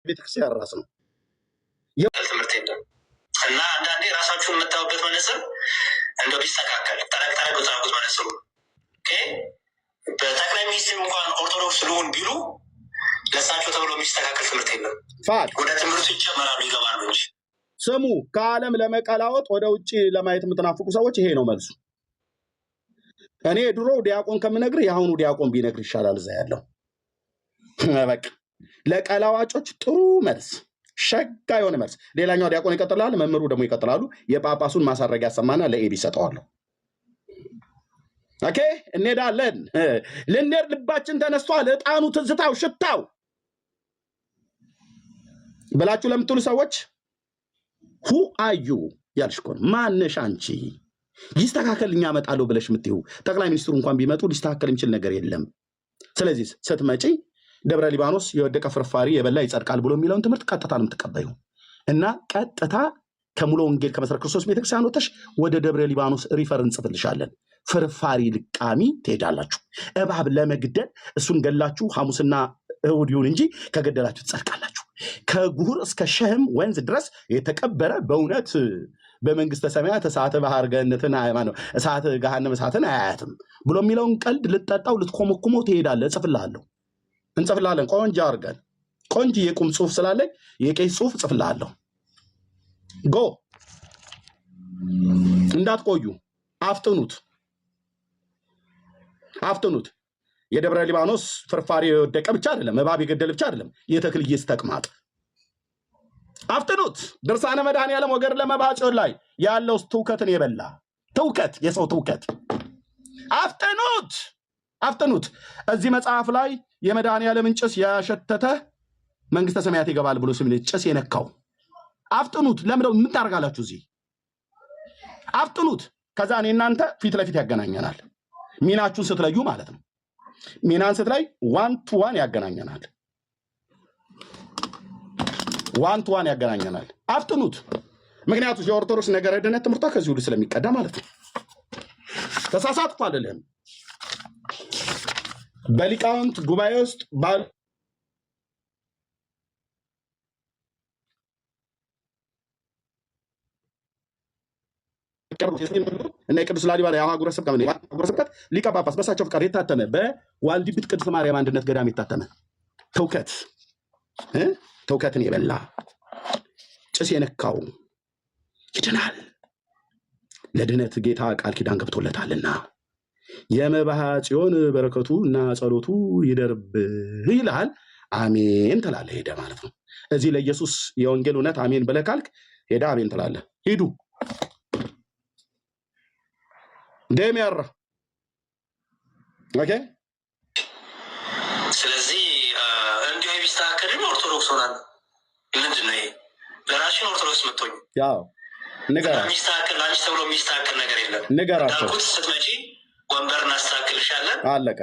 ቤተክርስቲያን ራስ ነው ትምህርት የለም እና አንዳንዴ ራሳችሁን የምታዩበት መነጽር እንደው ቢስተካከል ጠረቅ ጻፉት መነጽሩ በጠቅላይ ሚኒስትሩ እንኳን ኦርቶዶክስ ልሁን ቢሉ ለሳቸው ተብሎ የሚስተካከል ትምህርት የለም። ወደ ትምህርቱ ይጨመራሉ ይገባሉ እንጂ ስሙ ከዓለም ለመቀላወጥ ወደ ውጪ ለማየት የምትናፍቁ ሰዎች ይሄ ነው መልሱ። እኔ ድሮ ዲያቆን ከምነግር የአሁኑ ዲያቆን ቢነግር ይሻላል። እዛ ያለው በቃ ለቀላዋጮች ጥሩ መልስ፣ ሸጋ የሆነ መልስ። ሌላኛው ዲያቆን ይቀጥላል፣ መምህሩ ደግሞ ይቀጥላሉ። የጳጳሱን ማሳረጊያ ያሰማና ለኤቢ ሰጠዋለሁ። ኦኬ እንሄዳለን። ልንሄድ ልባችን ተነስቷል። ዕጣኑ፣ ትዝታው፣ ሽታው ብላችሁ ለምትሉ ሰዎች ሁ አዩ ያልሽ እኮ ነው። ማነሽ አንቺ? ይስተካከል እኛ እመጣለሁ ብለሽ የምትይው ጠቅላይ ሚኒስትሩ እንኳን ቢመጡ ሊስተካከል የሚችል ነገር የለም። ስለዚህ ስትመጪ ደብረ ሊባኖስ የወደቀ ፍርፋሪ የበላ ይጸድቃል ብሎ የሚለውን ትምህርት ቀጥታ ነው የምትቀበዩ እና ቀጥታ ከሙሉ ወንጌል ከመሰረተ ክርስቶስ ቤተክርስቲያን ወጥተሽ ወደ ደብረ ሊባኖስ ሪፈር እንጽፍልሻለን። ፍርፋሪ ልቃሚ ትሄዳላችሁ። እባብ ለመግደል እሱን ገላችሁ ሐሙስና እሑድ ይሁን እንጂ ከገደላችሁ ትጸድቃላችሁ። ከጉሁር እስከ ሸህም ወንዝ ድረስ የተቀበረ በእውነት በመንግስተ ሰማያት እሳተ ባህር ገነትን ሃይማኖት እሳተ ገሃነም እሳትን አያያትም ብሎ የሚለውን ቀልድ ልትጠጣው ልትኮመኩመው ትሄዳለህ። እጽፍልሃለሁ፣ እንጽፍልሃለን። ቆንጆ አድርገን ቆንጆ የቁም ጽሁፍ ስላለኝ የቄስ ጽሁፍ እጽፍልሃለሁ። ጎ እንዳትቆዩ፣ አፍጥኑት። የደብረ ሊባኖስ ፍርፋሪ የወደቀ ብቻ አይደለም፣ እባብ የገደለ ብቻ አይደለም፣ የተክልዬስ ተቅማጥ አፍጥኑት። ድርሳነ መድኃኔዓለም ወገር ለመባጮን ላይ ያለው ትውከትን የበላ ትውከት፣ የሰው ትውከት አፍጥኑት። እዚህ መጽሐፍ ላይ የመድኃኔዓለምን ጭስ ያሸተተ መንግስተ ሰማያት ይገባል ብሎ ሲል ጭስ የነካው አፍጥኑት። ለምንድነው ምን ታደርጋላችሁ? እዚህ አፍጥኑት። ከዛ እኔ እናንተ ፊት ለፊት ያገናኘናል። ሚናችሁን ስትለዩ ማለት ነው። ሚናን ስትለይ 1 to 1 ያገናኘናል። 1 to 1 ያገናኘናል። አፍጥኑት። ምክንያቱም የኦርቶዶክስ ነገረ ድነት ትምህርቷ ከዚህ ሁሉ ስለሚቀዳ ማለት ነው። ተሳሳትኩ አይደለም። በሊቃውንት ጉባኤ ውስጥ እና የቅዱስ ላሊበላ የአህጉረ ስብከት ሊቀ ጳጳስ በሳቸው ፍቃድ የታተመ በዋልድቢት ቅድስት ማርያም አንድነት ገዳም የታተመ ትውከትን የበላ ጭስ የነካው ይድናል። ለድነት ጌታ ቃል ኪዳን ገብቶለታልና የመባሃ ጽዮን በረከቱ እና ጸሎቱ ይደርብህ ይልሃል። አሜን ትላለህ። ሄደ ማለት ነው። እዚህ ለኢየሱስ የወንጌል እውነት አሜን ብለህ ካልክ ሄደ አሜን ትላለህ። ሂዱ ደሚያራ ኦኬ። ስለዚህ እንዲሁ ቢስተካከል ኦርቶዶክስ ሆናል። ምንድን ነው ይሄ? ለራስሽን ኦርቶዶክስ ምትሆኝ ያው ንገራ። ሚስተካከል አንቺ ተብሎ የሚስተካከል ነገር የለም። ንገራቸው። ስትመጪ ወንበር እናስተካክልሻለን። አለቀ።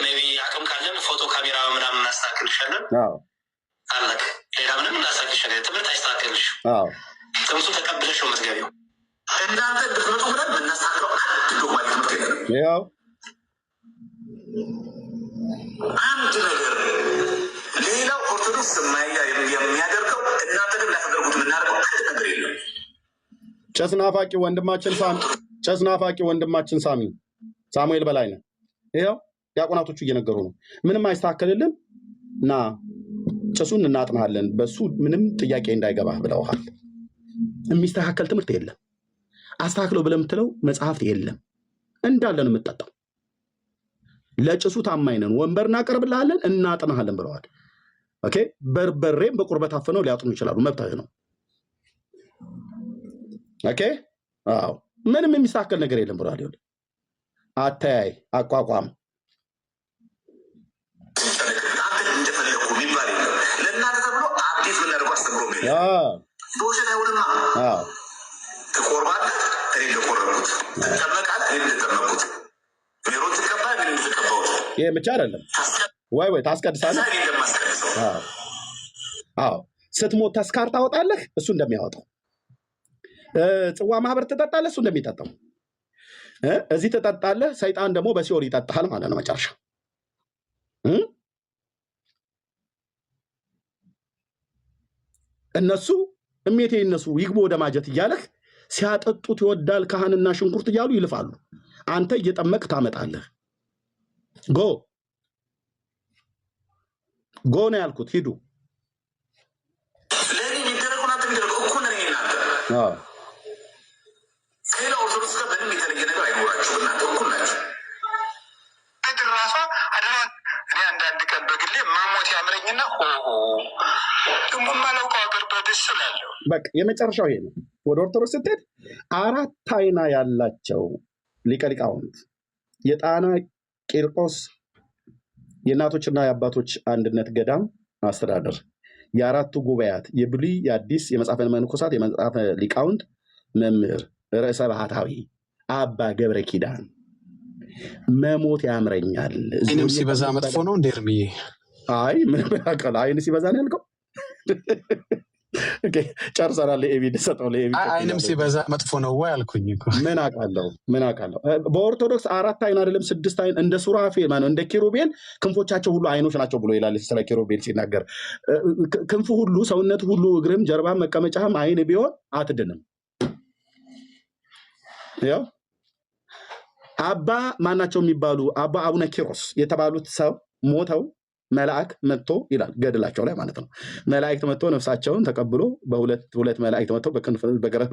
ሜቢ አቅም ካለን ፎቶ ካሜራ ምናምን እናስተካክልሻለን። አለቀ። ሌላ ምንም እናስተካክልሻለን። ትምህርት አይስተካከልሽ። ትምህርቱን ተቀብለሽ ነው የምትገቢው። እናንተ ድፍረቱ ብለን የምናስተካክለው ዶግማዊ ትምህርት የለም። ያው አንድ ነገር ሌላው ኦርቶዶክስ የሚያደርገው እናንተ ግን ላተደርጉት የምናደርገው አንድ ነገር የለም። ጨስናፋቂ ወንድማችን ሳሙኤል በላይነህ ይኸው ዲያቆናቶቹ እየነገሩ ነው። ምንም አይስተካከልልን እና ጭሱን እናጥናለን፣ በሱ ምንም ጥያቄ እንዳይገባ ብለውሃል። የሚስተካከል ትምህርት የለም። አስተካክለው ብለህ የምትለው መጽሐፍት የለም። እንዳለን የምትጠጣው ለጭሱ ታማኝ ነን፣ ወንበር እናቀርብልሃለን፣ እናጥናሃለን ብለዋል። ኦኬ። በርበሬም በቁርበት አፍነው ሊያጥኑ ይችላሉ፣ መብታቸው ነው። ኦኬ። አዎ ምንም የሚስተካከል ነገር የለም ብለዋል። ይኸውልህ አተያይ አቋቋም እንደፈለኩ የሚባል የለም። ለእናንተ ተብሎ አዲስ ምናደርገው አስተምሮ በውሸት አይሆንማ። ትቆርባለህ፣ እኔ እንደቆረብኩት፣ ትጠመቃለህ፣ እኔ እንደጠመቅኩት፣ ሜሮን ትቀባለህ፣ እኔ እንደተቀባሁት። ይሄ ብቻ አይደለም ወይ ታስቀድሳለህ። አዎ ስትሞት ተስካር ታወጣለህ፣ እሱ እንደሚያወጣው። ጽዋ ማህበር ትጠጣለህ፣ እሱ እንደሚጠጣው። እዚህ ትጠጣለህ፣ ሰይጣን ደግሞ በሲኦል ይጠጣሃል ማለት ነው መጨረሻ። እነሱ እሜቴ እነሱ ይግቦ ወደ ማጀት እያለህ ሲያጠጡት ይወዳል ካህንና ሽንኩርት እያሉ ይልፋሉ። አንተ እየጠመቅ ታመጣለህ። ጎ ነው ያልኩት። ሂዱ በቃ የመጨረሻው ይሄ ነው። ወደ ኦርቶዶክስ ስትሄድ 4 አይና ያላቸው ሊቀ ሊቃውንት የጣና ቂርቆስ የእናቶችና የአባቶች አንድነት ገዳም አስተዳደር የአራቱ ጉባኤያት የብሉይ የአዲስ የመጽሐፈ መነኮሳት የመጽሐፈ ሊቃውንት መምህር ርዕሰ ባህታዊ አባ ገብረ ኪዳን መሞት ያምረኛል። አይንም ሲበዛ መጥፎ ነው እንዴ እርምዬ? አይ ምን ያቀላ አይን ሲበዛ ነው ያልከው? ኦኬ ጨርሰናል። ኤቪድ ሰጠው ለኤቪድ አይንም ሲበዛ መጥፎ ነው ወይ አልኩኝ እኮ። ምን አውቃለሁ። በኦርቶዶክስ 4 አይን አይደለም 6 አይን እንደ ሱራፌል ማለት እንደ ኪሩቤል ክንፎቻቸው ሁሉ አይኖች ናቸው ብሎ ይላል ስለ ኪሩቤል ሲናገር። ክንፉ ሁሉ ሰውነት ሁሉ እግርም ጀርባም መቀመጫም አይን ቢሆን አትድንም። ያው አባ ማናቸው የሚባሉ አባ አቡነ ኪሮስ የተባሉት ሰው ሞተው መልአክ መጥቶ ይላል ገድላቸው ላይ ማለት ነው። መላእክት መጥቶ ነፍሳቸውን ተቀብሎ በሁለት መላእክት መጥተው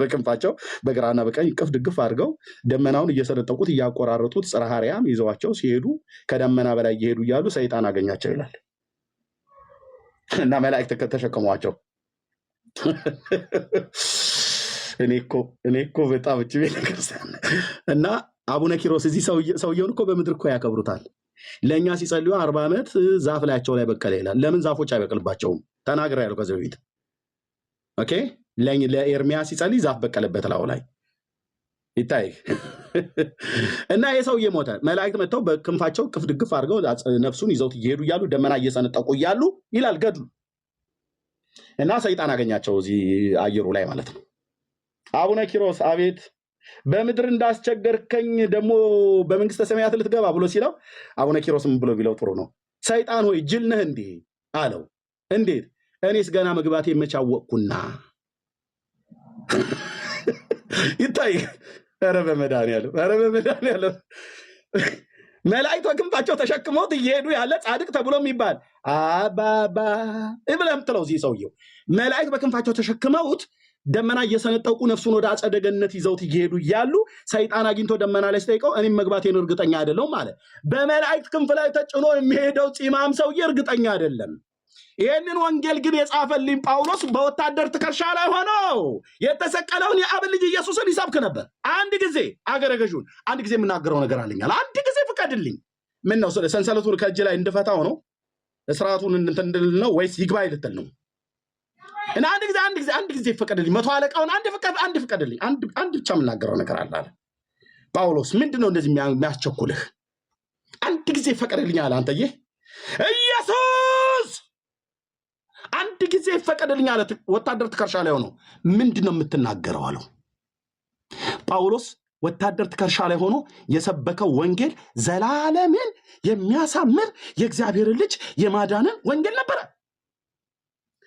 በክንፋቸው በግራና በቀኝ ቅፍ ድግፍ አድርገው ደመናውን እየሰነጠቁት እያቆራረጡት ጽርሐ አርያም ይዘዋቸው ሲሄዱ ከደመና በላይ እየሄዱ እያሉ ሰይጣን አገኛቸው ይላል እና መላእክት ተሸከሟቸው። እኔ እኮ በጣም እቺ ቤተክርስቲያን እና አቡነ ኪሮስ እዚህ ሰውየውን እኮ በምድር እኮ ያከብሩታል። ለእኛ ሲጸልዩ 40 ዓመት ዛፍ ላያቸው ላይ በቀለ ይላል። ለምን ዛፎች አይበቅልባቸውም? ተናግረ ያለው ከዚህ በፊት ኦኬ። ለኤርሚያስ ሲጸልይ ዛፍ በቀለበት ላው ላይ ይታይ እና የሰውዬ ሞተ። መላእክት መጥተው በክንፋቸው ቅፍ ድግፍ አድርገው ነፍሱን ይዘውት እየሄዱ እያሉ ደመና እየሰነጠቁ እያሉ ይላል ገድሉ እና ሰይጣን አገኛቸው እዚህ አየሩ ላይ ማለት ነው። አቡነ ኪሮስ አቤት በምድር እንዳስቸገርከኝ ደግሞ በመንግስተ ሰማያት ልትገባ ብሎ ሲለው አቡነ ኪሮስም ብሎ ቢለው ጥሩ ነው። ሰይጣን ሆይ ጅል ነህ እንዴ አለው። እንዴት? እኔስ ገና መግባቴ መቻወቅኩና ይታይ። ኧረ በመድኃኒዓለም መላእክት በክንፋቸው ተሸክመውት እየሄዱ ያለ ጻድቅ ተብሎ የሚባል አባባ ብለህ የምትለው እዚህ ሰውየው መላእክት በክንፋቸው ተሸክመውት ደመና እየሰነጠቁ ነፍሱን ወደ አጸደ ገነት ይዘውት እየሄዱ እያሉ ሰይጣን አግኝቶ ደመና ላይ ሲጠይቀው እኔም መግባቴን እርግጠኛ አይደለሁም አለ። በመላእክት ክንፍ ላይ ተጭኖ የሚሄደው ፂማም ሰውዬ እርግጠኛ አይደለም። ይህንን ወንጌል ግን የጻፈልኝ ጳውሎስ በወታደር ትከሻ ላይ ሆኖ የተሰቀለውን የአብ ልጅ ኢየሱስን ይሰብክ ነበር። አንድ ጊዜ አገረ ገዡን አንድ ጊዜ የምናገረው ነገር አለኛል። አንድ ጊዜ ፍቀድልኝ። ምን ነው ሰንሰለቱን ከእጅ ላይ እንድፈታው ነው? እስራቱን እንድል ነው ወይስ ይግባኝ ልትል ነው? እና አንድ ጊዜ ፍቀድልኝ። 100 አለቃውን አንድ ፍቀድልኝ። አንድ ብቻ የምናገረው ነገር አለ አለ ጳውሎስ። ምንድነው እንደዚህ የሚያስቸኩልህ? አንድ ጊዜ ፍቀድልኝ አለ። አንተዬ ኢየሱስ አንድ ጊዜ ፍቀድልኝ አለ። ወታደር ትከሻ ላይ ሆኖ ምንድነው የምትናገረው አለው። ጳውሎስ ወታደር ትከሻ ላይ ሆኖ የሰበከው ወንጌል ዘላለምን የሚያሳምር የእግዚአብሔር ልጅ የማዳንን ወንጌል ነበረ።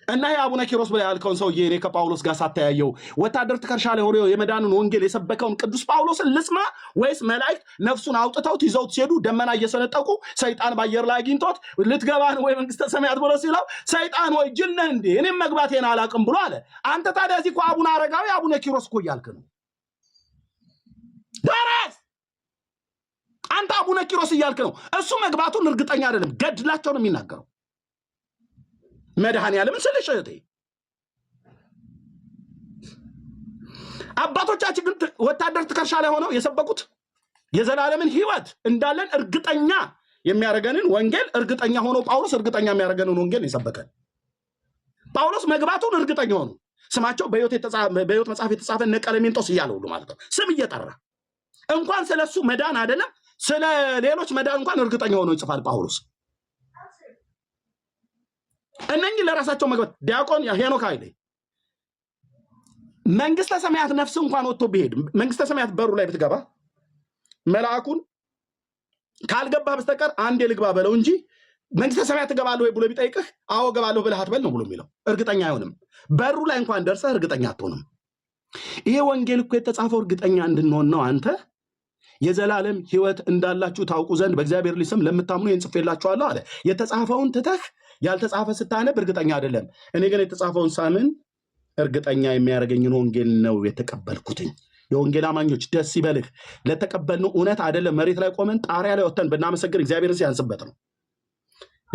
እና የአቡነ ኪሮስ ብላ ያልከውን ሰውዬ እኔ ከጳውሎስ ጋር ሳተያየው ወታደር ትከሻ ላይ ሆኖ የመዳንን ወንጌል የሰበከውን ቅዱስ ጳውሎስን ልስማ ወይስ መላእክት ነፍሱን አውጥተውት ይዘውት ሲሄዱ ደመና እየሰነጠቁ ሰይጣን ባየር ላይ አግኝቶት ልትገባ ነው ወይ መንግስተ ሰማያት ብሎ ሲለው ሰይጣን ወይ ጅል ነህ እንዴ እኔም መግባቴን አላውቅም ብሎ አለ። አንተ ታዲያ እዚህ እኮ አቡነ አረጋዊ አቡነ ኪሮስ እኮ እያልክ ነው። ደረስ አንተ አቡነ ኪሮስ እያልክ ነው። እሱ መግባቱን እርግጠኛ አይደለም። ገድላቸው ነው የሚናገረው። መድኃኒዓለምን ስልሽ እህቴ አባቶቻችን ግን ወታደር ትከሻ ላይ ሆነው የሰበኩት የዘላለምን ሕይወት እንዳለን እርግጠኛ የሚያደርገንን ወንጌል እርግጠኛ ሆኖ ጳውሎስ እርግጠኛ የሚያደርገንን ወንጌል የሰበከን ጳውሎስ መግባቱን እርግጠኛ ሆኖ ስማቸው በሕይወት መጽሐፍ የተጻፈ እነ ቀለሜንጦስ እያለ ሁሉ ማለት ነው ስም እየጠራ እንኳን ስለሱ መዳን አይደለም ስለ ሌሎች መዳን እንኳን እርግጠኛ ሆኖ ይጽፋል ጳውሎስ። እነኚህ ለራሳቸው መግባት ዲያቆን ሄኖክ ኃይሌ መንግስተ ሰማያት ነፍስ እንኳን ወጥቶ ቢሄድ መንግስተ ሰማያት በሩ ላይ ብትገባ መልአኩን ካልገባ በስተቀር አንዴ ልግባ በለው እንጂ መንግስተ ሰማያት ትገባለህ ወይ ብሎ ቢጠይቅህ አዎ ገባለሁ ብለህ አትበል ነው ብሎ የሚለው። እርግጠኛ አይሆንም። በሩ ላይ እንኳን ደርሰህ እርግጠኛ አትሆንም። ይሄ ወንጌል እኮ የተጻፈው እርግጠኛ እንድንሆን ነው። አንተ የዘላለም ሕይወት እንዳላችሁ ታውቁ ዘንድ በእግዚአብሔር ልጅ ስም ለምታምኑ ይህን ጽፌላችኋለሁ አለ። የተጻፈውን ትተህ ያልተጻፈ ስታነብ እርግጠኛ አይደለም። እኔ ግን የተጻፈውን ሳምን እርግጠኛ የሚያደርገኝን ወንጌል ነው የተቀበልኩትኝ። የወንጌል አማኞች ደስ ይበልህ። ለተቀበልነው እውነት አይደለም መሬት ላይ ቆመን ጣሪያ ላይ ወጥተን ብናመሰግን እግዚአብሔርን ሲያንስበት ነው።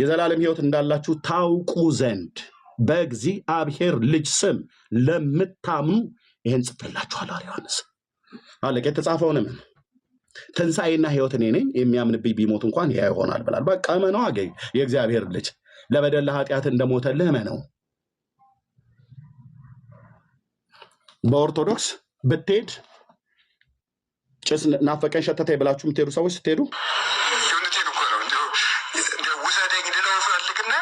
የዘላለም ሕይወት እንዳላችሁ ታውቁ ዘንድ በእግዚአብሔር ልጅ ስም ለምታምኑ ይህን ጽፌላችኋለሁ አለ ዮሐንስ። አለቀ። የተጻፈውን እመን። ትንሣኤና ሕይወት እኔ ነኝ፣ የሚያምንብኝ ቢሞት እንኳን ሕያው ይሆናል ብሏል። በቃ እመነው። አገኝ የእግዚአብሔር ልጅ ለበደል ለኃጢአት እንደሞተልህ እመነው። በኦርቶዶክስ ብትሄድ ጭስ ናፈቀኝ ሸተተኝ ብላችሁ የምትሄዱ ሰዎች ስትሄዱ ውሰደኝ ልለው ፈልግና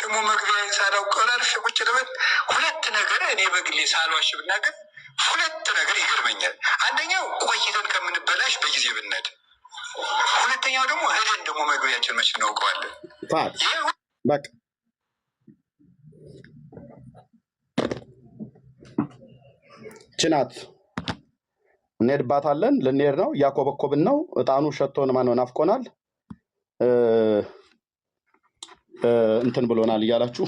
ደግሞ መግቢያ ሳላውቀላል ቁጭ ልበል። ሁለት ነገር እኔ በግሌ ሳልዋሽ ብናገር ሁለት ነገር ይገርመኛል። አንደኛው ቆይተን ከምንበላሽ በጊዜ ብንሄድ፣ ሁለተኛው ደግሞ ሄደን ደግሞ መግቢያችን መች እናውቀዋለን። በቃ ችናት እንሄድባታለን። ልንሄድ ነው። እያኮበኮብን ነው። እጣኑ ሸቶን ማነው ናፍቆናል፣ እንትን ብሎናል እያላችሁ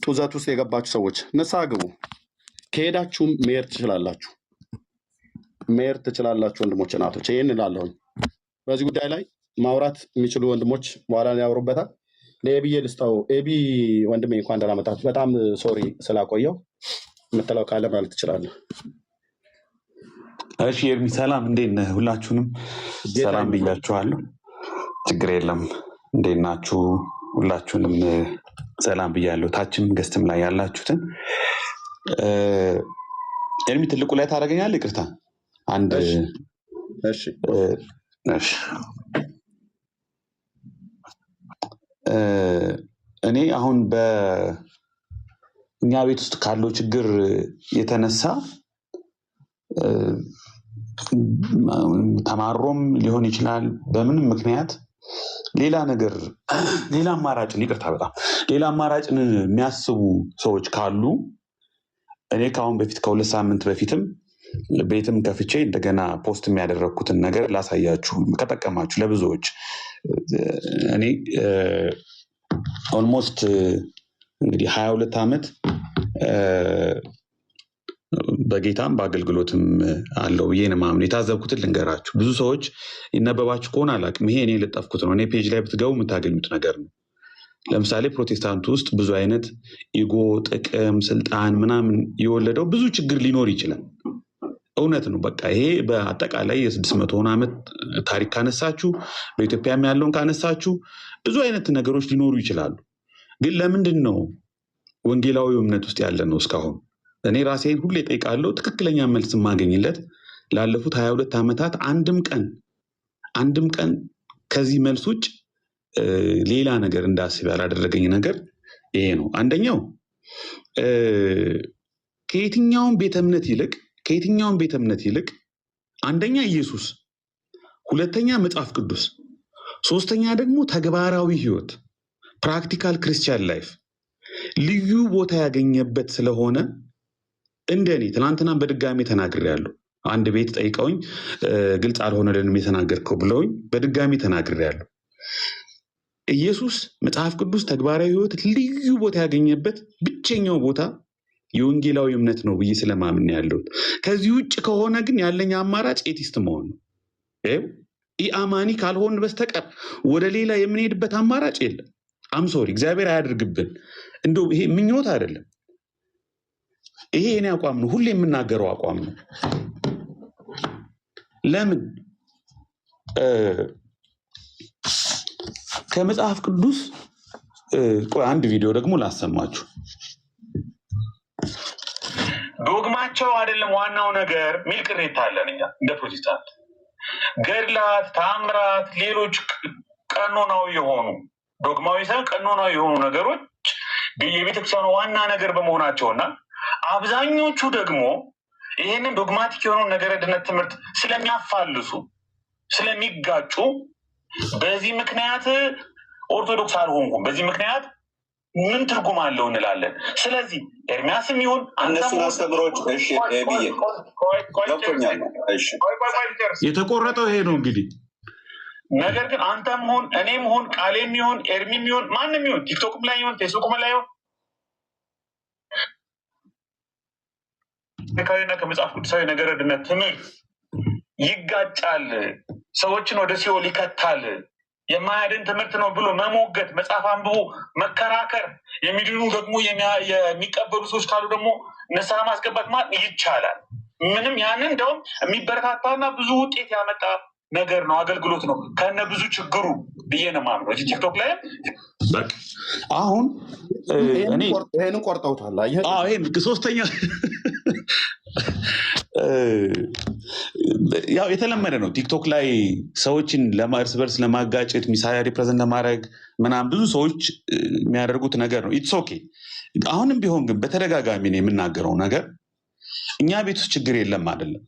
ጡዘት ውስጥ የገባችሁ ሰዎች ንስሐ ግቡ። ከሄዳችሁም መሄድ ትችላላችሁ፣ መሄድ ትችላላችሁ። ወንድሞች እናቶች፣ ይህን እላለሁኝ። በዚህ ጉዳይ ላይ ማውራት የሚችሉ ወንድሞች በኋላ ያወሩበታል። ለኤቢዬ ልስጠው። ኤቢ ወንድሜ እንኳን ደህና መጣህ። በጣም ሶሪ ስላቆየው የምትለው ካለ ማለት ትችላለህ። እሺ ኤርሚ ሰላም፣ እንዴት ነህ? ሁላችሁንም ሰላም ብያችኋለሁ። ችግር የለም። እንዴት ናችሁ? ሁላችሁንም ሰላም ብያለሁ። ታችም ገስትም ላይ ያላችሁትን ኤርሚ ትልቁ ላይ ታደርገኛለህ? ይቅርታ አንድ እሺ እኔ አሁን በእኛ ቤት ውስጥ ካለው ችግር የተነሳ ተማሮም ሊሆን ይችላል በምንም ምክንያት ሌላ አማራጭን በጣም ሌላ አማራጭን የሚያስቡ ሰዎች ካሉ እኔ ከአሁን በፊት ከ2 ሳምንት በፊትም ቤትም ከፍቼ እንደገና ፖስት የሚያደረግኩትን ነገር ላሳያችሁ ከጠቀማችሁ ለብዙዎች። እኔ ኦልሞስት እንግዲህ 22 ዓመት በጌታም በአገልግሎትም አለው ብዬ ነው የማምነው። የታዘብኩትን ልንገራችሁ። ብዙ ሰዎች ይነበባችሁ ከሆነ አላውቅም፣ ይሄ እኔ የለጠፍኩት ነው። እኔ ፔጅ ላይ ብትገቡ የምታገኙት ነገር ነው። ለምሳሌ ፕሮቴስታንቱ ውስጥ ብዙ አይነት ኢጎ፣ ጥቅም፣ ስልጣን ምናምን የወለደው ብዙ ችግር ሊኖር ይችላል። እውነት ነው። በቃ ይሄ በአጠቃላይ የ600 ዓመት ታሪክ ካነሳችሁ፣ በኢትዮጵያም ያለውን ካነሳችሁ ብዙ አይነት ነገሮች ሊኖሩ ይችላሉ። ግን ለምንድን ነው ወንጌላዊ እምነት ውስጥ ያለ ነው እስካሁን? እኔ ራሴን ሁሌ ጠይቃለሁ። ትክክለኛ መልስ የማገኝለት ላለፉት 22 ዓመታት አንድም ቀን ከዚህ መልስ ውጭ ሌላ ነገር እንዳስብ ያላደረገኝ ነገር ይሄ ነው። አንደኛው ከየትኛውም ቤተ እምነት ይልቅ አንደኛ ኢየሱስ፣ ሁለተኛ መጽሐፍ ቅዱስ፣ ሶስተኛ ደግሞ ተግባራዊ ህይወት ፕራክቲካል ክርስቲያን ላይፍ ልዩ ቦታ ያገኘበት ስለሆነ እንደኔ ትናንትናም በድጋሚ ተናግሬያለሁ። አንድ ቤት ጠይቀውኝ ግልጽ አልሆነልንም የተናገርከው ብለውኝ በድጋሚ ተናግሬያለሁ። ኢየሱስ፣ መጽሐፍ ቅዱስ፣ ተግባራዊ ህይወት ልዩ ቦታ ያገኘበት ብቸኛው ቦታ የወንጌላዊ እምነት ነው ብዬ ስለማምን ያለሁት። ከዚህ ውጭ ከሆነ ግን ያለኝ አማራጭ ኤቲስት መሆን ነው። ኢአማኒ ካልሆን በስተቀር ወደ ሌላ የምንሄድበት አማራጭ የለም። አምሶሪ እግዚአብሔር አያድርግብን። እንደው ይሄ ምኞት አይደለም። ይሄ እኔ አቋም ነው፣ ሁሌ የምናገረው አቋም ነው። ለምን ከመጽሐፍ ቅዱስ አንድ ቪዲዮ ደግሞ ላሰማችሁ። ዶግማቸው አይደለም ዋናው ነገር ሚል ቅሬታ አለን እኛ እንደ ፕሮቴስታንት። ገድላት፣ ታምራት፣ ሌሎች ቀኖናዊ የሆኑ ዶግማዊ ሳይሆን ቀኖናዊ የሆኑ ነገሮች የቤተክርስቲያኑ ዋና ነገር በመሆናቸውና አብዛኞቹ ደግሞ ይህንን ዶግማቲክ የሆነውን ነገረ ድነት ትምህርት ስለሚያፋልሱ ስለሚጋጩ በዚህ ምክንያት ኦርቶዶክስ አልሆንኩም፣ በዚህ ምክንያት ምን ትርጉም አለው እንላለን። ስለዚህ ኤርሚያስም ይሁን እነሱን አስተምሮች እሺ ብዬ ገብቶኛል። እሺ የተቆረጠው ይሄ ነው እንግዲህ። ነገር ግን አንተም ሆን እኔም ሆን ቃሌም ይሁን ኤርሚም ይሁን ማንም ይሁን ቲክቶክም ላይ ይሁን ፌስቡክም ላይ ይሁን ካይና ከመጽሐፍ ቅዱሳዊ ነገረ ድነት ትምህርት ይጋጫል፣ ሰዎችን ወደ ሲኦል ይከታል፣ የማያድን ትምህርት ነው ብሎ መሞገት፣ መጽሐፍ አንብቦ መከራከር፣ የሚድኑ ደግሞ የሚቀበሉ ሰዎች ካሉ ደግሞ ንስሐ ማስገባት ማለት ይቻላል። ምንም ያንን እንደውም የሚበረታታና ብዙ ውጤት ያመጣ ነገር ነው፣ አገልግሎት ነው ከነ ብዙ ችግሩ ብዬ ነው የማምነው። እዚህ ቲክቶክ ላይ አሁን ይሄንን ቆርጠውታል። ይሄን ሶስተኛ ያው የተለመደ ነው ቲክቶክ ላይ ሰዎችን እርስ በርስ ለማጋጨት ሚሳያ ሪፕሬዘንት ለማድረግ ምናምን ብዙ ሰዎች የሚያደርጉት ነገር ነው። ኢትስ ኦኬ። አሁንም ቢሆን ግን በተደጋጋሚ ነው የምናገረው ነገር እኛ ቤት ውስጥ ችግር የለም አይደለም።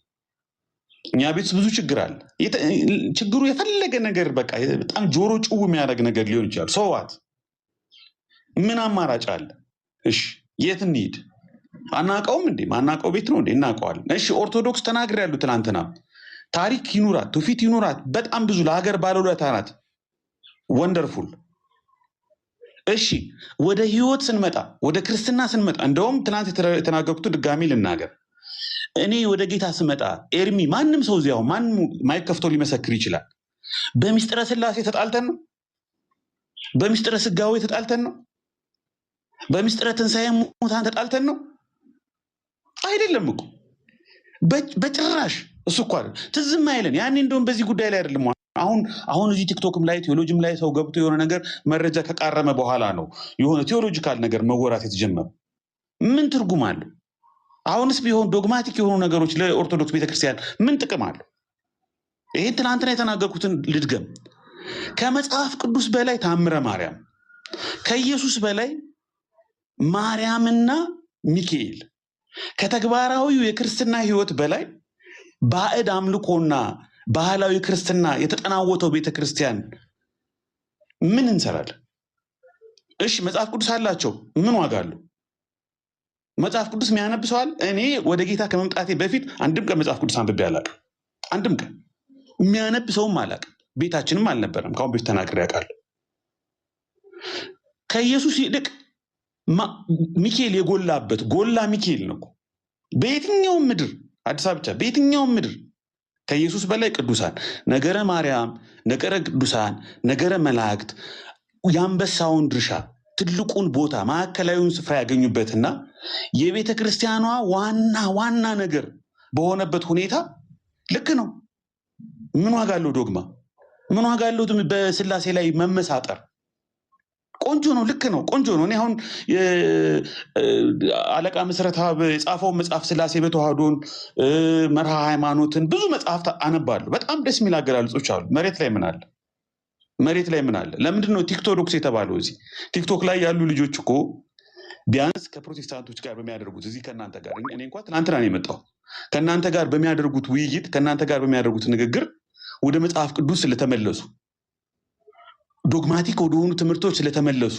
እኛ ቤት ውስጥ ብዙ ችግር አለ። ችግሩ የፈለገ ነገር በቃ በጣም ጆሮ ጭው የሚያደርግ ነገር ሊሆን ይችላል። ሰዋት ምን አማራጭ አለ? እሺ የት እንሂድ? አናውቀውም እንዴ? ማናውቀው ቤት ነው እንዴ? እናውቀዋለን። እሺ ኦርቶዶክስ ተናግሬያለሁ ትናንትና። ታሪክ ይኑራት፣ ትውፊት ይኑራት፣ በጣም ብዙ ለሀገር ባለውለታ ናት። ወንደርፉል። እሺ ወደ ህይወት ስንመጣ፣ ወደ ክርስትና ስንመጣ፣ እንደውም ትናንት የተናገርኩት ድጋሚ ልናገር። እኔ ወደ ጌታ ስመጣ ኤርሚ ማንም ሰው እዚያው ማንም ማይከፍቶ ሊመሰክር ይችላል። በሚስጥረ ስላሴ ተጣልተን ነው? በሚስጥረ ስጋዌ ተጣልተን ነው? በሚስጥረ ትንሣኤ ሙታን ተጣልተን ነው? አይደለም እኮ በጭራሽ። እሱ እኮ አይደለም ትዝም አይለን። ያኔ እንደውም በዚህ ጉዳይ ላይ አይደለም። አሁን እዚህ ቲክቶክም ላይ ቴዎሎጂም ላይ ሰው ገብቶ የሆነ ነገር መረጃ ከቃረመ በኋላ ነው የሆነ ቴዎሎጂካል ነገር መወራት የተጀመረው። ምን ትርጉም አለው? አሁንስ ቢሆን ዶግማቲክ የሆኑ ነገሮች ለኦርቶዶክስ ቤተክርስቲያን ምን ጥቅም አለው? ይህን ትናንትና የተናገርኩትን ልድገም። ከመጽሐፍ ቅዱስ በላይ ታምረ ማርያም፣ ከኢየሱስ በላይ ማርያምና ሚካኤል፣ ከተግባራዊው የክርስትና ህይወት በላይ ባዕድ አምልኮና ባህላዊ ክርስትና የተጠናወተው ቤተክርስቲያን ምን እንሰራለን? እሺ መጽሐፍ ቅዱስ አላቸው፣ ምን ዋጋ አለው? መጽሐፍ ቅዱስ የሚያነብሰዋል። እኔ ወደ ጌታ ከመምጣቴ በፊት አንድም ቀን መጽሐፍ ቅዱስ አንብቤ አላውቅም። አንድም ቀን የሚያነብሰውም አላውቅም። ቤታችንም አልነበረም። ከአሁን በፊት ተናግሬ አውቃለሁ። ከኢየሱስ ይልቅ ሚካኤል የጎላበት ጎላ ሚካኤል ነው። በየትኛውም ምድር አዲስ አበባ ብቻ በየትኛውም ምድር ከኢየሱስ በላይ ቅዱሳን፣ ነገረ ማርያም፣ ነገረ ቅዱሳን፣ ነገረ መላእክት የአንበሳውን ድርሻ ትልቁን ቦታ ማዕከላዊውን ስፍራ ያገኙበትና የቤተ ክርስቲያኗ ዋና ነገር በሆነበት ሁኔታ ልክ ነው። ምን ዋጋ አለው ዶግማ? ምን ዋጋ አለው በስላሴ ላይ መመሳጠር? ቆንጆ ነው፣ ልክ ነው፣ ቆንጆ ነው። እኔ አሁን አለቃ መሰረታ የጻፈው መጽሐፍ ስላሴ በተዋህዶን መርሃ ሃይማኖትን ብዙ መጽሐፍት አነባለሁ። በጣም ደስ የሚል አገላለጾች አሉ። መሬት ላይ ምን አለ? መሬት ላይ ምን አለ? ለምንድን ነው ቲክቶዶክስ የተባለው? እዚህ ቲክቶክ ላይ ያሉ ልጆች እኮ ቢያንስ ከፕሮቴስታንቶች ጋር በሚያደርጉት እዚህ ከእናንተ ጋር እኔ እንኳን ትናንትና ነው የመጣው ከእናንተ ጋር በሚያደርጉት ውይይት ከእናንተ ጋር በሚያደርጉት ንግግር ወደ መጽሐፍ ቅዱስ ስለተመለሱ፣ ዶግማቲክ ወደሆኑ ትምህርቶች ስለተመለሱ፣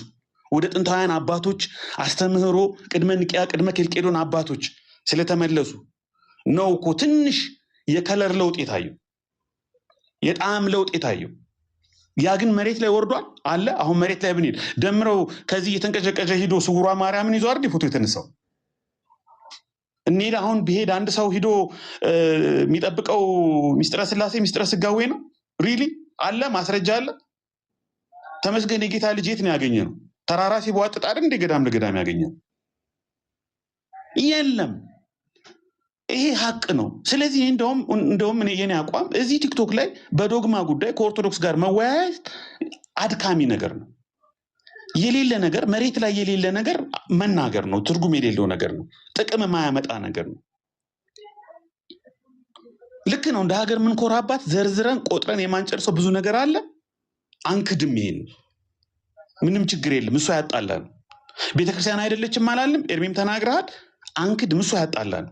ወደ ጥንታውያን አባቶች አስተምህሮ ቅድመ ኒቅያ ቅድመ ኬልቄዶን አባቶች ስለተመለሱ ነው እኮ ትንሽ የከለር ለውጥ የታየው፣ የጣዕም ለውጥ የታየው። ያ ግን መሬት ላይ ወርዷል አለ። አሁን መሬት ላይ ብንሄድ ደምረው ከዚህ እየተንቀጨቀጨ ሂዶ ስውሯ ማርያምን ይዞ አይደል ፎቶ የተነሳው? እንሂድ አሁን ቢሄድ አንድ ሰው ሂዶ የሚጠብቀው ሚስጥረ ስላሴ ሚስጥረ ስጋዌ ነው? ሪሊ አለ? ማስረጃ አለ? ተመስገን የጌታ ልጅ የት ነው ያገኘ ነው? ተራራ ሲቧጥጥ አይደል እንደ ገዳም ለገዳም ያገኘ ነው? የለም። ይሄ ሀቅ ነው። ስለዚህ እንደውም የኔ አቋም እዚህ ቲክቶክ ላይ በዶግማ ጉዳይ ከኦርቶዶክስ ጋር መወያየት አድካሚ ነገር ነው። የሌለ ነገር መሬት ላይ የሌለ ነገር መናገር ነው። ትርጉም የሌለው ነገር ነው። ጥቅም የማያመጣ ነገር ነው። ልክ ነው። እንደ ሀገር የምንኮራባት ዘርዝረን ቆጥረን የማንጨርሰው ብዙ ነገር አለ። አንክድም። ይሄን ምንም ችግር የለም። እሱ ያጣላል። ቤተክርስቲያን አይደለችም አላልም። ኤርሚም ተናግረሃል። አንክድም። እሱ ያጣላል።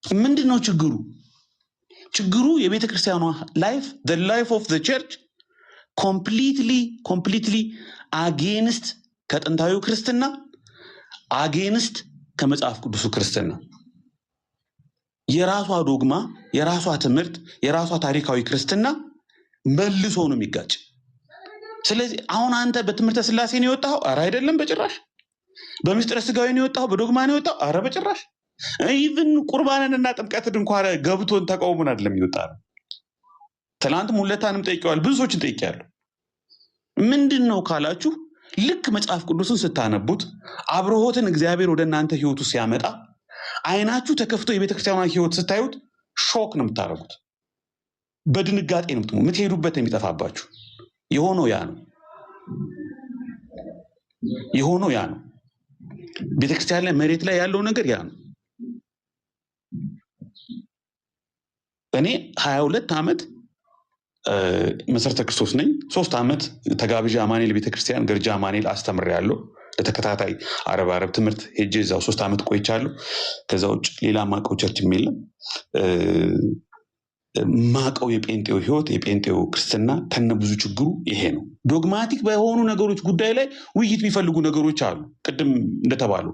ምንድን ነው ችግሩ? ችግሩ የቤተክርስቲያኗ ላይፍ the life of the church completely against ከጥንታዊው ክርስትና against ከመጽሐፍ ቅዱሱ ክርስትና የራሷ ዶግማ የራሷ ትምህርት የራሷ ታሪካዊ ክርስትና መልሶ ነው የሚጋጭ። ስለዚህ አሁን አንተ በትምህርተ ሥላሴ ነው የወጣው? አረ አይደለም በጭራሽ። በምስጢረ ሥጋዌ ነው የወጣው? በዶግማ ነው የወጣው? አረ በጭራሽ። ኢቭን ቁርባንንና ጥምቀትን እንኳን ገብቶን ተቃውሞን አይደለም ይወጣል። ትላንት ሙለታንም ጠይቀዋል፣ ብዙ ሰዎችን ጠይቄያለሁ። ምንድነው ካላችሁ ልክ መጽሐፍ ቅዱስን ስታነቡት አብርሆትን እግዚአብሔር ወደ እናንተ ህይወቱ ሲያመጣ አይናችሁ ተከፍቶ የቤተክርስቲያኗን ህይወት ስታዩት ሾክ ነው የምታረጉት። በድንጋጤ ነው የምትሄዱበት የሚጠፋባችሁ። የሆነው ያ ነው። ቤተክርስቲያን ላይ መሬት ላይ ያለው ነገር ያ ነው። እኔ 22 ዓመት መሰረተ ክርስቶስ ነኝ። 3 ዓመት ተጋብዣ አማኑኤል ቤተክርስቲያን ገርጃ አማኑኤል አስተምሬያለሁ። ለተከታታይ አረብ ትምህርት ሄጄ እዛው 3 ዓመት ቆይቻለሁ። ከዛ ውጭ ሌላ ማቀው ቸርችም የለም። ማቀው የጴንጤው ህይወት የጴንጤው ክርስትና ከነብዙ ችግሩ ይሄ ነው። ዶግማቲክ በሆኑ ነገሮች ጉዳይ ላይ ውይይት የሚፈልጉ ነገሮች አሉ። ቅድም እንደተባለው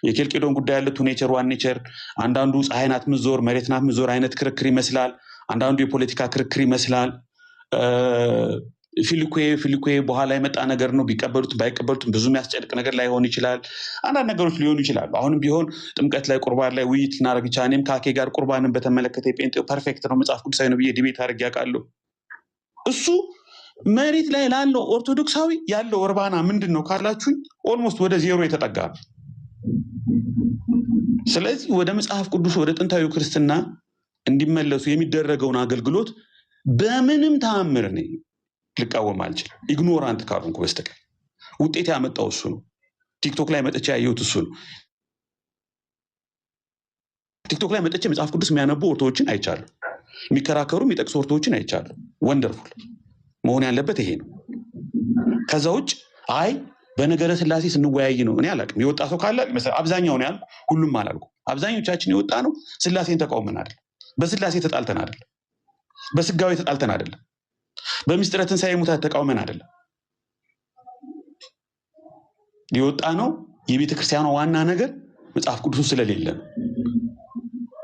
የኬልቄዶን ጉዳይ ያለ ቱ ኔቸር ዋን ኔቸር፣ አንዳንዱ ፀሐይ ናት ምትዞር መሬት ናት ምትዞር አይነት ክርክር ይመስላል። አንዳንዱ የፖለቲካ ክርክር ይመስላል። ፊሊኩዌ በኋላ የመጣ ነገር ነው። ቢቀበሉትም ባይቀበሉትም ብዙ የሚያስጨንቅ ነገር ላይሆን ይችላል። አንዳንድ ነገሮች ሊሆኑ ይችላሉ። አሁንም ቢሆን ጥምቀት ላይ ቁርባን ላይ ውይይት ልናደርግ ይቻላል። እኔም ከአኬ ጋር ቁርባንን በተመለከተ የጴንጤው ፐርፌክት ነው መጽሐፍ ቅዱሳዊ ነው ብዬ ዲቤት አድርጌ አውቃለሁ። እሱ መሬት ላይ ላለው ኦርቶዶክሳዊ ያለው እርባና ምንድን ነው ካላችሁኝ ኦልሞስት ወደ ዜሮ የተጠጋ ነው። ስለዚህ ወደ መጽሐፍ ቅዱስ ወደ ጥንታዊ ክርስትና እንዲመለሱ የሚደረገውን አገልግሎት በምንም ተአምር ነው ልቃወም አልችልም። ኢግኖራንት ካልሆንኩ በስተቀር ውጤት ያመጣው እሱ ነው። ቲክቶክ ላይ መጥቼ ያየሁት እሱ ነው። ቲክቶክ ላይ መጥቼ መጽሐፍ ቅዱስ የሚያነቡ ኦርቶዎችን አይቻለሁ። የሚከራከሩ የሚጠቅሱ ኦርቶዎችን አይቻለሁ። ወንደርፉል መሆን ያለበት ይሄ ነው። ከዛ ውጭ አይ በነገረ ሥላሴ ስንወያይ ነው። እኔ አላውቅም። የወጣ ሰው ካለ አብዛኛውን ያልኩ ሁሉም አላልኩ። አብዛኞቻችን የወጣ ነው ሥላሴን ተቃውመን አይደለም። በሥላሴ ተጣልተን አይደለም። በሥጋዌ ተጣልተን አይደለም። በምስጢረ ትንሣኤ ሙታን ተቃውመን አይደለም። የወጣ ነው የቤተክርስቲያኗ ዋና ነገር መጽሐፍ ቅዱስ ስለሌለ ነው።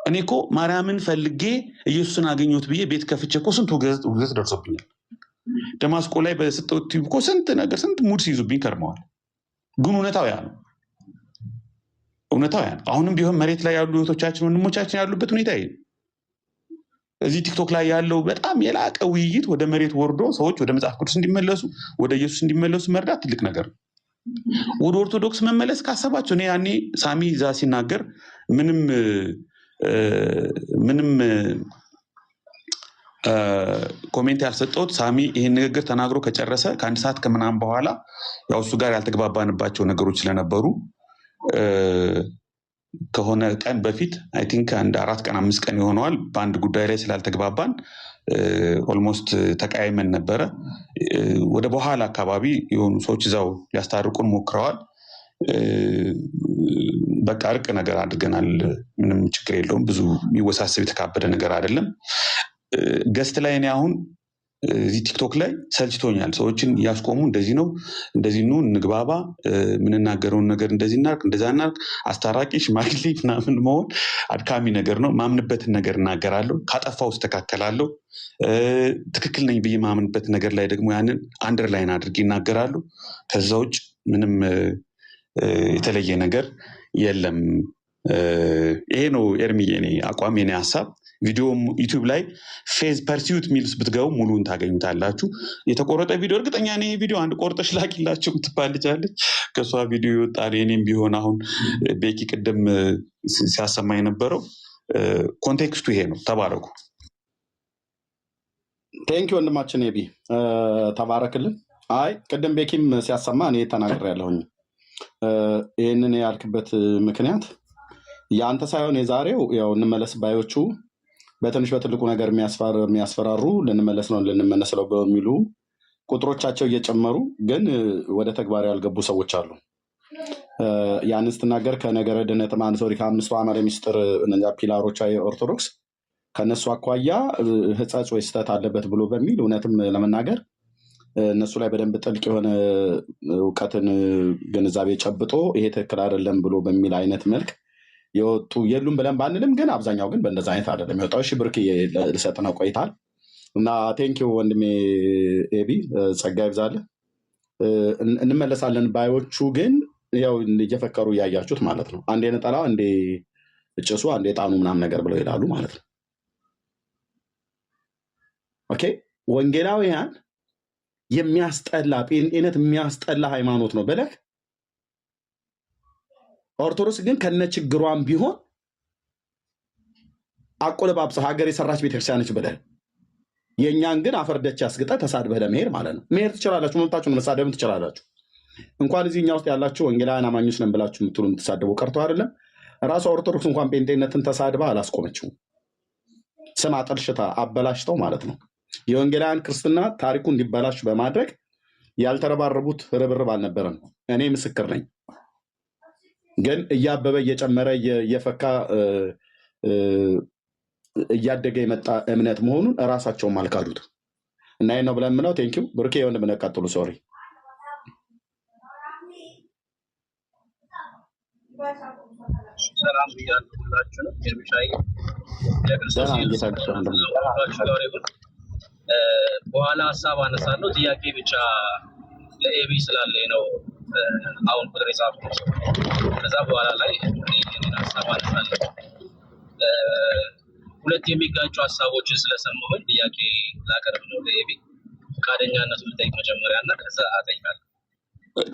እኔ እኮ ማርያምን ፈልጌ ኢየሱስን አገኘሁት ብዬ ቤት ከፍቼ እኮ ስንት ውግዘት ደርሶብኛል። ደማስቆ ላይ በስጠት እኮ ስንት ሙድ ሲይዙብኝ ከርመዋል። ግን እውነታው ያ ነው። አሁንም ቢሆን መሬት ላይ ያሉ እህቶቻችን ወንድሞቻችን ያሉበት ሁኔታ ይሄ ነው። እዚህ ቲክቶክ ላይ ያለው በጣም የላቀ ውይይት ወደ መሬት ወርዶ ሰዎች ወደ መጽሐፍ ቅዱስ እንዲመለሱ ወደ ኢየሱስ እንዲመለሱ መርዳት ትልቅ ነገር ነው። ወደ ኦርቶዶክስ መመለስ ካሰባቸው እኔ ያኔ ሳሚ ዛ ሲናገር ምንም ኮሜንት ያልሰጠሁት ሳሚ ይህን ንግግር ተናግሮ ከጨረሰ ከ1 ሰዓት ከምናምን በኋላ ያው እሱ ጋር ያልተግባባንባቸው ነገሮች ስለነበሩ ከሆነ ቀን በፊት አይ ቲንክ አንድ 4 ቀን 5 ቀን ይሆነዋል በአንድ ጉዳይ ላይ ስላልተግባባን ኦልሞስት ተቃይመን ነበረ። ወደ በኋላ አካባቢ የሆኑ ሰዎች እዛው ሊያስታርቁን ሞክረዋል። በቃ እርቅ ነገር አድርገናል። ምንም ችግር የለውም። ብዙ የሚወሳሰብ የተካበደ ነገር አይደለም። ገስት ላይ እኔ አሁን እዚህ ቲክቶክ ላይ ሰልችቶኛል። ሰዎችን ያስቆሙ እንደዚህ ነው እንደዚህ ነው እንግባባ፣ ምንናገረውን ነገር እንደዚህ እናርቅ እንደዛ እናርቅ፣ አስታራቂ ሽማግሌ ምናምን መሆን አድካሚ ነገር ነው። ማምንበትን ነገር እናገራለሁ፣ ካጠፋው እስተካከላለሁ። ትክክል ነኝ ብዬ ማምንበት ነገር ላይ ደግሞ ያንን አንደርላይን አድርጌ እናገራለሁ። ከዛ ውጭ ምንም የተለየ ነገር የለም። ይሄ ነው ኤርሚዬ እኔ አቋም የኔ ሀሳብ። ቪዲዮ ዩቲዩብ ላይ ፌዝ ፐርሲዩት ሚልስ ብትገቡ ሙሉን ታገኙታላችሁ። የተቆረጠ ቪዲዮ እርግጠኛ ነኝ ቪዲዮ አንድ ቆርጠሽ ላኪላቸው ትባልጃለች። ከሷ ቪዲዮ ይወጣል። የኔም ቢሆን አሁን ቤኪ ቅድም ሲያሰማ የነበረው ኮንቴክስቱ ይሄ ነው። ተባረኩ። ቴንኪ ወንድማችን ቢ ተባረክልን። አይ ቅድም ቤኪም ሲያሰማ እኔ ተናግሬያለሁኝ። ይህንን ያልክበት ምክንያት የአንተ ሳይሆን የዛሬው ያው እንመለስ ባዮቹ በትንሽ በትልቁ ነገር የሚያስፈራሩ ልንመለስ ነው በሚሉ ቁጥሮቻቸው እየጨመሩ ግን ወደ ተግባር ያልገቡ ሰዎች አሉ። ያን ስትናገር ከነገረ ድነት ከ5ቱ አዕማደ ምስጢር ፒላሮቿ የኦርቶዶክስ ከነሱ አኳያ ህጸጽ ወይ ስህተት አለበት ብሎ በሚል እውነትም ለመናገር እነሱ ላይ በደንብ ጥልቅ የሆነ እውቀትን ግንዛቤ ጨብጦ ይሄ ትክክል አይደለም ብሎ በሚል አይነት መልክ የወጡ የሉም ብለን ባንልም፣ ግን አብዛኛው ግን በእንደዛ አይነት አይደለም የወጣው። እሺ ብርክ ልሰጥ ነው ቆይታል እና ቴንኪው ወንድሜ ኤቢ ጸጋ ይብዛልህ። እንመለሳለን። ባዮቹ ግን ያው እየፈከሩ እያያችሁት ማለት ነው። አንዴ ነጠላ፣ አንዴ ጭሱ፣ አንዴ ጣኑ ምናምን ነገር ብለው ይሄዳሉ ማለት ነው። ኦኬ ወንጌላውያን የሚያስጠላ ጴንጤነት የሚያስጠላ ሃይማኖት ነው ብለህ ኦርቶዶክስ ግን ከነ ችግሯን ቢሆን አቆለባብሰ ሀገር የሰራች ቤተክርስቲያነች ብለህ የእኛን ግን አፈርደች አስግጠህ ተሳድበህ ለመሄድ ማለት ነው። መሄድ ትችላላችሁ፣ መብታችሁን መሳደብም ትችላላችሁ። እንኳን እዚህ እኛ ውስጥ ያላችሁ ወንጌላውያን አማኞች ነን ብላችሁ የምትሉ የምትሳደቡ ቀርቶ አይደለም ራሷ ኦርቶዶክስ እንኳን ጴንጤነትን ተሳድባ አላስቆመችው። ስም አጠልሽታ አበላሽተው ማለት ነው። የወንጌላውያን ክርስትና ታሪኩ እንዲበላሽ በማድረግ ያልተረባረቡት ርብርብ አልነበረም። እኔ ምስክር ነኝ። ግን እያበበ እየጨመረ እየፈካ እያደገ የመጣ እምነት መሆኑን እራሳቸውም አልካዱት እና ይህ ነው ብለን የምለው። ቴንኪው ብሩኬ የወንድ ምነት ቀጥሉ። ሶሪ ሰላም ብያለሁ። የሚሻይ በኋላ ሀሳብ አነሳለሁ። ጥያቄ ብቻ ለኤቢ ስላለኝ ነው አሁን ቁጥር የጻፍ ነው። ከዛ በኋላ ላይ ሀሳብ አነሳለሁ። ሁለት የሚጋጩ ሀሳቦችን ስለሰማሁኝ ጥያቄ ላቀርብ ነው ለኤቢ። ፈቃደኛነቱ ልጠይቅ መጀመሪያ እና ከዛ አጠይቃለሁ።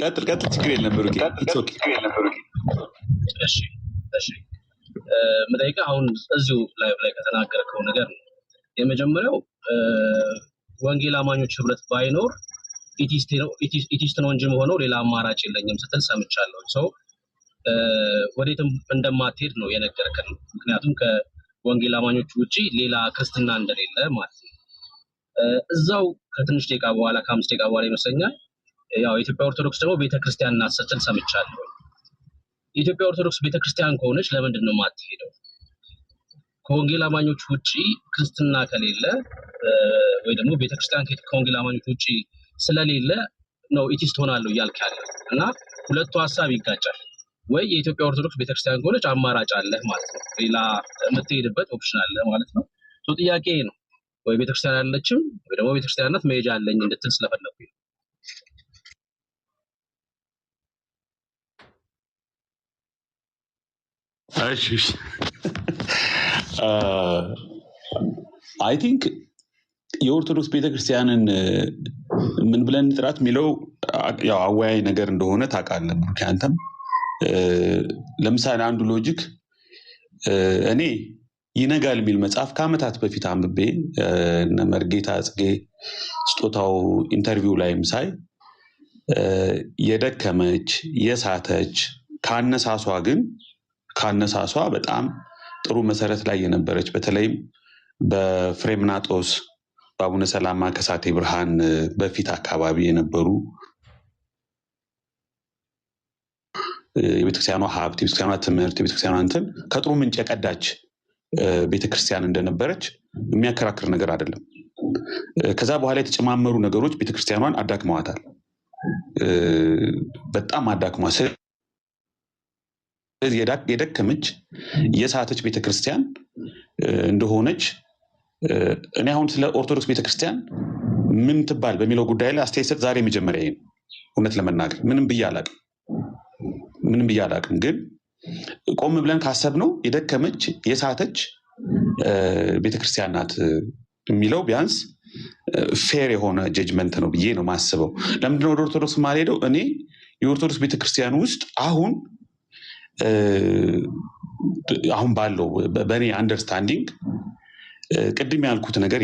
ቀጥል፣ ችግር የለም ብሩኬ። እሺ የምጠይቅህ አሁን እዚሁ ላይ ከተናገርከው ነገር ነው። የመጀመሪያው ወንጌል አማኞች ህብረት ባይኖር ኢቲስት ነው እንጂ ሆነው ሌላ አማራጭ የለኝም ስትል ሰምቻለሁ። ሰው ወዴትም እንደማትሄድ ነው የነገርከን። ምክንያቱም ከወንጌል አማኞች ውጪ ሌላ ክርስትና እንደሌለ ማለት ነው። እዛው ከትንሽ ደቂቃ በኋላ ከ5 ደቂቃ በኋላ ይመስለኛል ያው የኢትዮጵያ ኦርቶዶክስ ደግሞ ቤተክርስቲያን ናት ስትል ሰምቻለሁ። የኢትዮጵያ ኦርቶዶክስ ቤተክርስቲያን ከሆነች ለምንድን ነው የማትሄደው? ከወንጌል አማኞች ውጪ ክርስትና ከሌለ ወይ ደግሞ ቤተክርስቲያን ከወንጌል አማኞች ውጪ ስለሌለ ነው ኢቲስት ሆናለሁ እያልክ ያለው እና ሁለቱ ሀሳብ ይጋጫል። ወይ የኢትዮጵያ ኦርቶዶክስ ቤተክርስቲያን ከሆነች አማራጭ አለህ ማለት ነው፣ ሌላ የምትሄድበት ኦፕሽን አለ ማለት ነው። ጥያቄ ነው ወይ ቤተክርስቲያን ያለችም ወይ ደግሞ ቤተክርስቲያን ናት መሄጃ አለኝ እንድትል ስለፈለኩኝ ነው። እሺ አይ ቲንክ የኦርቶዶክስ ቤተክርስቲያንን ምን ብለን ጥራት የሚለው ያው አወያይ ነገር እንደሆነ ታውቃለህ። ምክንያቱም ለምሳሌ አንዱ ሎጂክ እኔ ይነጋል የሚል መጽሐፍ ከዓመታት በፊት አንብቤ መርጌታ ጽጌ ስጦታው ኢንተርቪው ላይም ሳይ የደከመች የሳተች ካነሳሷ በጣም ጥሩ መሰረት ላይ የነበረች በተለይም በፍሬምናጦስ በአቡነ ሰላማ ከሳቴ ብርሃን በፊት አካባቢ የነበሩ የቤተክርስቲያኗ ሀብት፣ የቤተክርስቲያኗ ትምህርት፣ የቤተክርስቲያኗ እንትን ከጥሩ ምንጭ የቀዳች ቤተክርስቲያን እንደነበረች የሚያከራክር ነገር አይደለም። ከዛ በኋላ የተጨማመሩ ነገሮች ቤተክርስቲያኗን አዳክመዋታል፣ በጣም አዳክማ። የደከመች የሳተች ቤተክርስቲያን እንደሆነች እኔ አሁን ስለ ኦርቶዶክስ ቤተክርስቲያን ምን ትባል በሚለው ጉዳይ ላይ አስተያየት ዛሬ መጀመሪያ ነው። እውነት ለመናገር ምንም ብዬ አላቅም። ግን ቆም ብለን ካሰብነው የደከመች የሳተች ቤተክርስቲያን ናት የሚለው ቢያንስ ፌር የሆነ ጀጅመንት ነው ብዬ ነው ማስበው። ለምንድነው ወደ ኦርቶዶክስ ማልሄደው? እኔ የኦርቶዶክስ ቤተክርስቲያን ውስጥ አሁን ባለው በእኔ አንደርስታንዲንግ ቅድም ያልኩት ነገር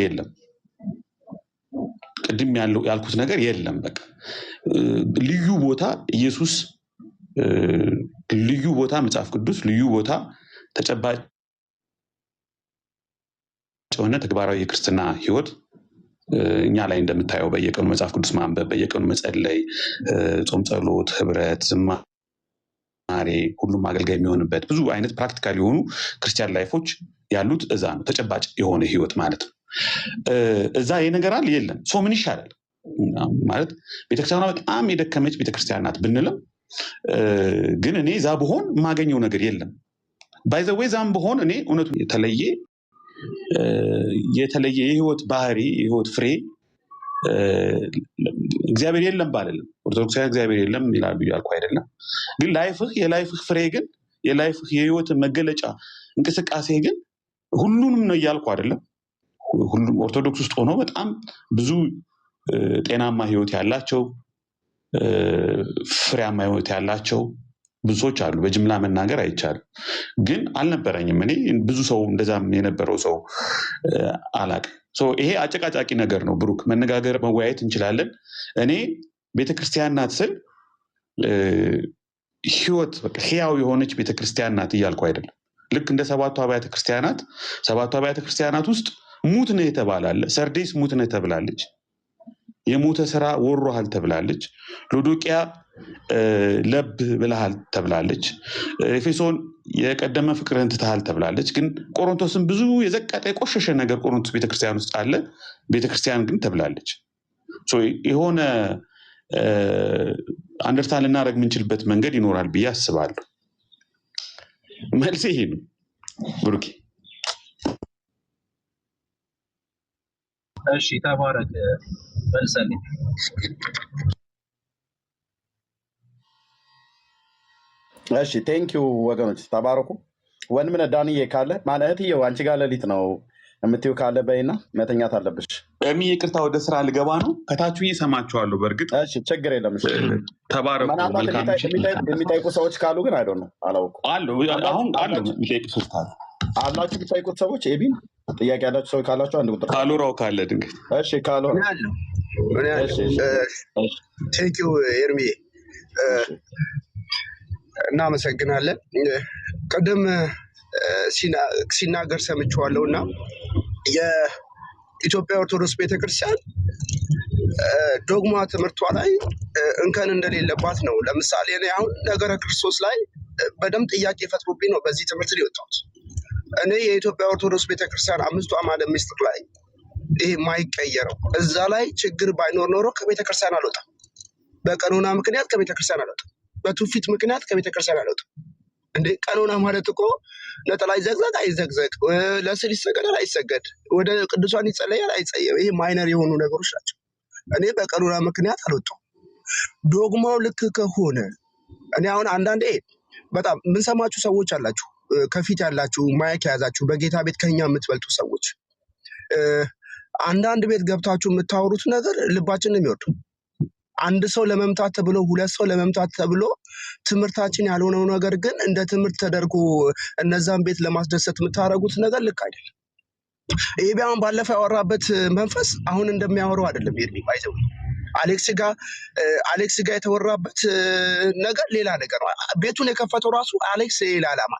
የለም። በቃ ልዩ ቦታ ኢየሱስ፣ ልዩ ቦታ መጽሐፍ ቅዱስ፣ ልዩ ቦታ ተጨባጭ የሆነ ተግባራዊ የክርስትና ህይወት እኛ ላይ እንደምታየው በየቀኑ መጽሐፍ ቅዱስ ማንበብ፣ በየቀኑ መጸለይ፣ ጾም፣ ጸሎት፣ ህብረት፣ ዝማሬ ዝማሬ ሁሉም አገልጋይ የሚሆንበት ብዙ አይነት ፕራክቲካል የሆኑ ክርስቲያን ላይፎች ያሉት እዛ ነው። ተጨባጭ የሆነ ህይወት ማለት ነው። እዛ ይሄ ነገር አለ የለም። ሶ ምን ይሻላል ማለት ቤተክርስቲያኗ በጣም የደከመች ቤተክርስቲያን ናት ብንልም ግን እኔ እዛ ብሆን የማገኘው ነገር የለም። ባይ ዘ ዌይ ዛም ብሆን እኔ እውነቱ የተለየ የህይወት ባህሪ የህይወት ፍሬ እግዚአብሔር የለም ባልልም ኦርቶዶክሳዊ እግዚአብሔር የለም ይላል ብያልኩ አይደለም። ግን የላይፍህ ፍሬ ግን የላይፍህ የህይወት መገለጫ እንቅስቃሴ ግን ሁሉንም ነው እያልኩ አይደለም። ሁሉም ኦርቶዶክስ ውስጥ ሆኖ በጣም ብዙ ጤናማ ህይወት ያላቸው ፍሬያማ ህይወት ያላቸው ብዙ ሰዎች አሉ። በጅምላ መናገር አይቻልም። ግን አልነበረኝም። እኔ ብዙ ሰው እንደዛም የነበረው ሰው አላቅም። ይሄ አጨቃጫቂ ነገር ነው። ብሩክ መነጋገር መወያየት እንችላለን። እኔ ቤተክርስቲያን ናት ስል ህይወት በቃ ህያው የሆነች ቤተክርስቲያን ናት እያልኩ አይደለም። ልክ እንደ ሰባቱ አብያተ ክርስቲያናት ውስጥ ሙት ነህ የተባላለ። ሰርዴስ ሙት ነህ ተብላለች። የሞተ ስራ ወሮሃል ተብላለች። ሎዶቅያ ለብ ብለሃል ተብላለች። ኤፌሶን የቀደመ ፍቅርህን ትተሃል ተብላለች። ግን ቆሮንቶስም ብዙ የዘቀጠ የቆሸሸ ነገር ቆሮንቶስ ቤተክርስቲያን ውስጥ አለ። ቤተክርስቲያን ግን ተብላለች። የሆነ አንደርስታንድ ልናደርግ የምንችልበት መንገድ ይኖራል ብዬ አስባለሁ። መልሴ ይሄ ነው። ብሩኬ እሺ፣ ተባረክ። መልሰልኝ። እሺ ቴንኪዩ ወገኖች ተባረኩ። ወንድምነህ ዳንዬ ካለ ማለት እህትዬው አንቺ ጋር ሌሊት ነው የምትይው ካለ በይና መተኛት አለብሽ። ይቅርታ ወደ ስራ ልገባ ነው። ከታች እሰማችኋለሁ። በእርግጥ እሺ ችግር የለም። ተባረኩ። የሚጠይቁ ሰዎች ካሉ ግን አይዶ ነው አላውቅም። አሁን የሚጠይቁ ሰዎች አላችሁ የሚጠይቁት ሰዎች ኤቢን ጥያቄ ያላችሁ ሰዎች ካላችሁ አንድ ቁጥር ካሎራው ካለ ድንገት እሺ ካሎራ ቴንኪው ኤርሚዬ እናመሰግናለን። ቅድም ሲናገር ሰምቼዋለሁ እና የኢትዮጵያ ኦርቶዶክስ ቤተክርስቲያን ዶግማ ትምህርቷ ላይ እንከን እንደሌለባት ነው። ለምሳሌ እኔ አሁን ነገረ ክርስቶስ ላይ በደንብ ጥያቄ ፈጥሮብኝ ነው በዚህ ትምህርት ሊወጣሁት። እኔ የኢትዮጵያ ኦርቶዶክስ ቤተክርስቲያን አምስቱ አዕማደ ምስጢር ላይ ይሄ የማይቀየረው እዛ ላይ ችግር ባይኖር ኖሮ ከቤተክርስቲያን አልወጣም። በቀኖና ምክንያት ከቤተክርስቲያን አልወጣም። በትውፊት ምክንያት ከቤተክርስቲያን አልወጣም። እንደ ቀኖና ማለት እኮ ነጠላ ይዘግዘግ አይዘግዘግ፣ ለስዕል ይሰገዳል አይሰገድ፣ ወደ ቅዱሳን ይጸለያል አይጸየም፣ ይሄ ማይነር የሆኑ ነገሮች ናቸው። እኔ በቀኖና ምክንያት አልወጣም። ዶግማው ልክ ከሆነ እኔ አሁን አንዳንዴ በጣም የምንሰማችሁ ሰዎች አላችሁ፣ ከፊት ያላችሁ ማይክ የያዛችሁ በጌታ ቤት ከኛ የምትበልጡ ሰዎች አንዳንድ ቤት ገብታችሁ የምታወሩት ነገር ልባችን ነው የሚወዱ። አንድ ሰው ለመምታት ተብሎ ሁለት ሰው ለመምታት ተብሎ ትምህርታችን ያልሆነው ነገር ግን እንደ ትምህርት ተደርጎ እነዛን ቤት ለማስደሰት የምታደርጉት ነገር ልክ አይደለም። ይሄ ቢያውን ባለፈው ያወራበት መንፈስ አሁን እንደሚያወራው አይደለም። ይርሚ ባይዘው አሌክስ ጋር የተወራበት ነገር ሌላ ነገር ነው። ቤቱን የከፈተው ራሱ አሌክስ ሌላ ዓላማ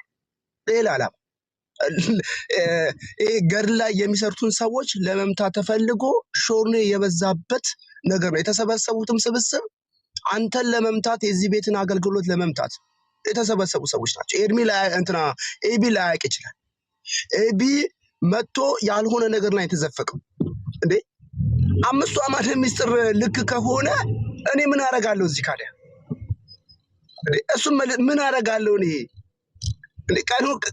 ይሄ ገድል ላይ የሚሰሩትን ሰዎች ለመምታት ተፈልጎ ሾርኔ የበዛበት ነገር ነው። የተሰበሰቡትም ስብስብ አንተን ለመምታት የዚህ ቤትን አገልግሎት ለመምታት የተሰበሰቡ ሰዎች ናቸው። ኤቢ ላያውቅ ይችላል። ኤቢ መጥቶ ያልሆነ ነገር ላይ የተዘፈቀው እንዴ አምስቱ አዕማደ ምስጢር ልክ ከሆነ እኔ ምን አደርጋለሁ እዚህ ካዲያ? እሱም ምን አደርጋለሁ እኔ?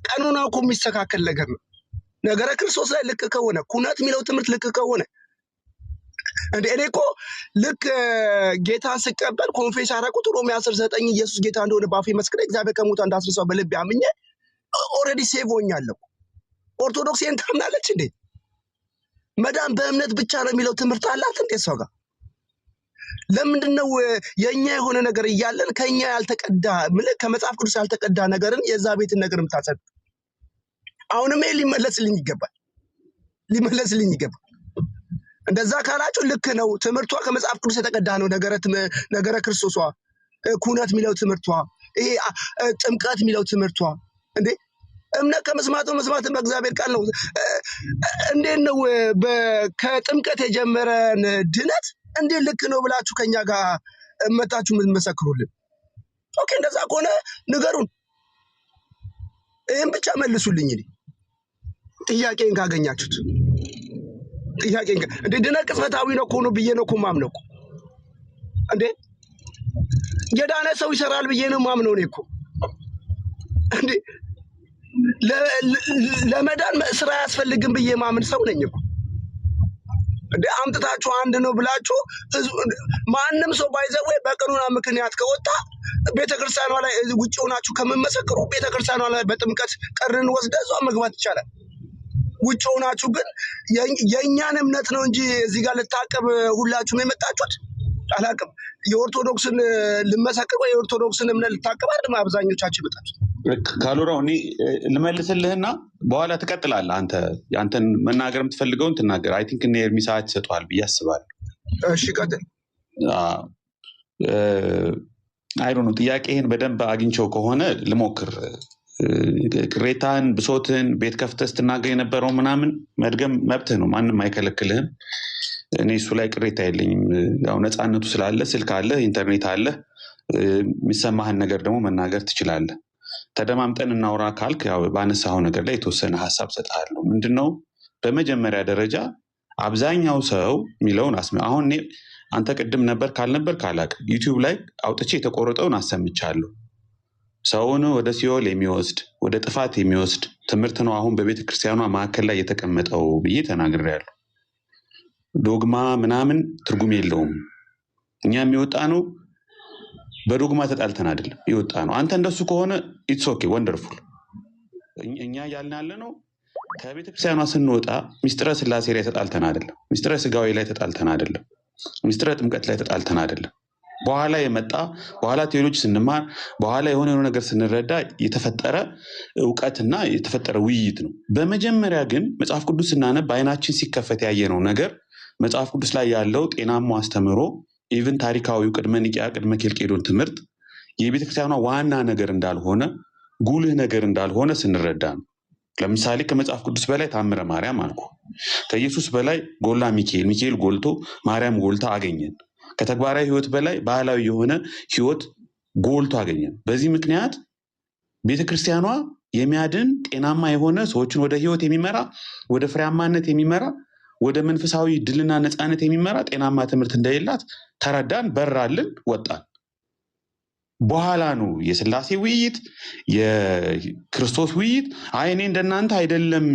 ቀኑና እኮ የሚስተካከል ነገር ነው። ነገረ ክርስቶስ ላይ ልክ ከሆነ ኩነት የሚለው ትምህርት ልክ ከሆነ እኔ እኮ ልክ ጌታን ስቀበል ኮንፌስ አደረኩት ሮሜ 10:9 ኢየሱስ ጌታ እንደሆነ በአፌ መስክሬ እግዚአብሔር ከሙታን እንዳስነሳው በልቤ አምኜ ኦልሬዲ ሴቭ ሆኛለሁ። ኦርቶዶክስ ይሄን ታምናለች እንዴ? መዳን በእምነት ብቻ ነው የሚለው ትምህርት አላት እንዴ እሷ ጋር? ለምንድነው የኛ የሆነ ነገር እያለን ከኛ ያልተቀዳ ከመጽሐፍ ቅዱስ ያልተቀዳ ነገርን የዛ ቤትን ነገር የምታሰብ? አሁንም ሊመለስልኝ ይገባል። እንደዛ ካላችሁ ልክ ነው። ትምህርቷ ከመጽሐፍ ቅዱስ የተቀዳ ነው። ነገረ ክርስቶሷ፣ ኩነት የሚለው ትምህርቷ፣ ይሄ ጥምቀት የሚለው ትምህርቷ እንዴ እምነት ከመስማት መስማትን በእግዚአብሔር ቃል ነው። እንዴት ነው ከጥምቀት የጀመረን ድነት እንዴት ልክ ነው ብላችሁ ከኛ ጋር መታችሁ የምትመሰክሩልን? ኦኬ እንደዛ ከሆነ ንገሩን። ይሄን ብቻ መልሱልኝ። ጥያቄን ካገኛችሁት ጥያቄን እንዴ ድነት ቅጽበታዊ ነው እኮ ነው ብዬ ነው እኮ ማምነው እኮ እንዴ የዳነ ሰው ይሰራል ብዬ ነው ማምነው ነው እኮ እንዴ ለመዳን ስራ ያስፈልግም ብዬ ማምን ሰው ነኝ እኮ እንዴ አምጥታችሁ አንድ ነው ብላችሁ ማንም ሰው ባይዘው በቀኑና ምክንያት ከወጣ ቤተክርስቲያኗ ላይ ውጪ ሆናችሁ ከመመሰከሩ ቤተክርስቲያኗ ላይ በጥምቀት ቀርን ወስደው እዛው መግባት ይቻላል። ውጪ ሆናችሁ ግን የእኛን እምነት ነው እንጂ እዚህ ጋር ልታቀብ ሁላችሁም የመጣችሁት አላቅም። የኦርቶዶክስን ልመሰክር ወይ የኦርቶዶክስን እምነት ልታቀብ አይደለም አብዛኞቻችሁ ይመጣችሁ። ካሎራው እኔ ልመልስልህና በኋላ ትቀጥላለህ። አንተን መናገር የምትፈልገውን ትናገር። አይ ቲንክ እኔ ኤርሚ ሰዓት ይሰጠዋል ብዬ አስባለሁ። እሺ ቀጥል። አይ ዶንት ኖ ጥያቄህን በደንብ አግኝቼው ከሆነ ልሞክር። ቅሬታን፣ ብሶትን ቤት ከፍተህ ስትናገር የነበረው ምናምን መድገም መብትህ ነው፣ ማንም አይከለክልህም። እኔ እሱ ላይ ቅሬታ የለኝም። ያው ነፃነቱ ስላለ ስልክ አለ፣ ኢንተርኔት አለ፣ የሚሰማህን ነገር ደግሞ መናገር ትችላለህ። ተደማምጠን እናውራ ካልክ ያው ባነሳው ነገር ላይ የተወሰነ ሀሳብ ሰጥሃለሁ። ምንድነው በመጀመሪያ ደረጃ አብዛኛው ሰው የሚለውን አሁን አንተ ቅድም ነበር ካልነበር ካላቅም ዩቲዩብ ላይ አውጥቼ የተቆረጠውን አሰምቻለሁ። ሰውን ወደ ሲኦል የሚወስድ ወደ ጥፋት የሚወስድ ትምህርት ነው አሁን በቤተክርስቲያኗ ማዕከል ላይ የተቀመጠው ብዬ ተናግሬያለሁ። ዶግማ ምናምን ትርጉም የለውም። እኛ የሚወጣ ነው በዶግማ ተጣልተን አይደለም ይወጣ ነው። አንተ እንደሱ ከሆነ ኢትስ ኦኬ ወንደርፉል። እኛ ያልን ያለ ነው ከቤተክርስቲያኗ ስንወጣ ሚስጥረ ስላሴ ላይ ተጣልተን አይደለም፣ ሚስጥረ ስጋዊ ላይ ተጣልተን አይደለም፣ ሚስጥረ ጥምቀት ላይ ተጣልተን አይደለም። በኋላ የመጣ በኋላ ቴዎሎጂ ስንማር በኋላ የሆነ ነገር ስንረዳ የተፈጠረ እውቀትና የተፈጠረ ውይይት ነው። በመጀመሪያ ግን መጽሐፍ ቅዱስ ስናነብ በአይናችን ሲከፈት ያየነው ነገር መጽሐፍ ቅዱስ ላይ ያለው ጤናማ አስተምሮ ኢቭን ታሪካዊው ቅድመ ኒቂያ ቅድመ ኬልቄዶን ትምህርት የቤተክርስቲያኗ ዋና ነገር እንዳልሆነ ጉልህ ነገር እንዳልሆነ ስንረዳ ነው። ለምሳሌ ከመጽሐፍ ቅዱስ በላይ ታምረ ማርያም አልኩ። ከኢየሱስ በላይ ጎላ ሚካኤል ጎልቶ ማርያም ጎልታ አገኘን። ከተግባራዊ ህይወት በላይ ባህላዊ የሆነ ህይወት ጎልቶ አገኘን። በዚህ ምክንያት ቤተክርስቲያኗ የሚያድን ጤናማ የሆነ ሰዎችን ወደ ህይወት የሚመራ ወደ ፍሬያማነት የሚመራ ወደ መንፈሳዊ ድልና ነፃነት የሚመራ ጤናማ ትምህርት እንደሌላት ተረዳን፣ በራልን፣ ወጣን። በኋላ ነው የስላሴ ውይይት የክርስቶስ ውይይት እኔ እንደናንተ አይደለም፣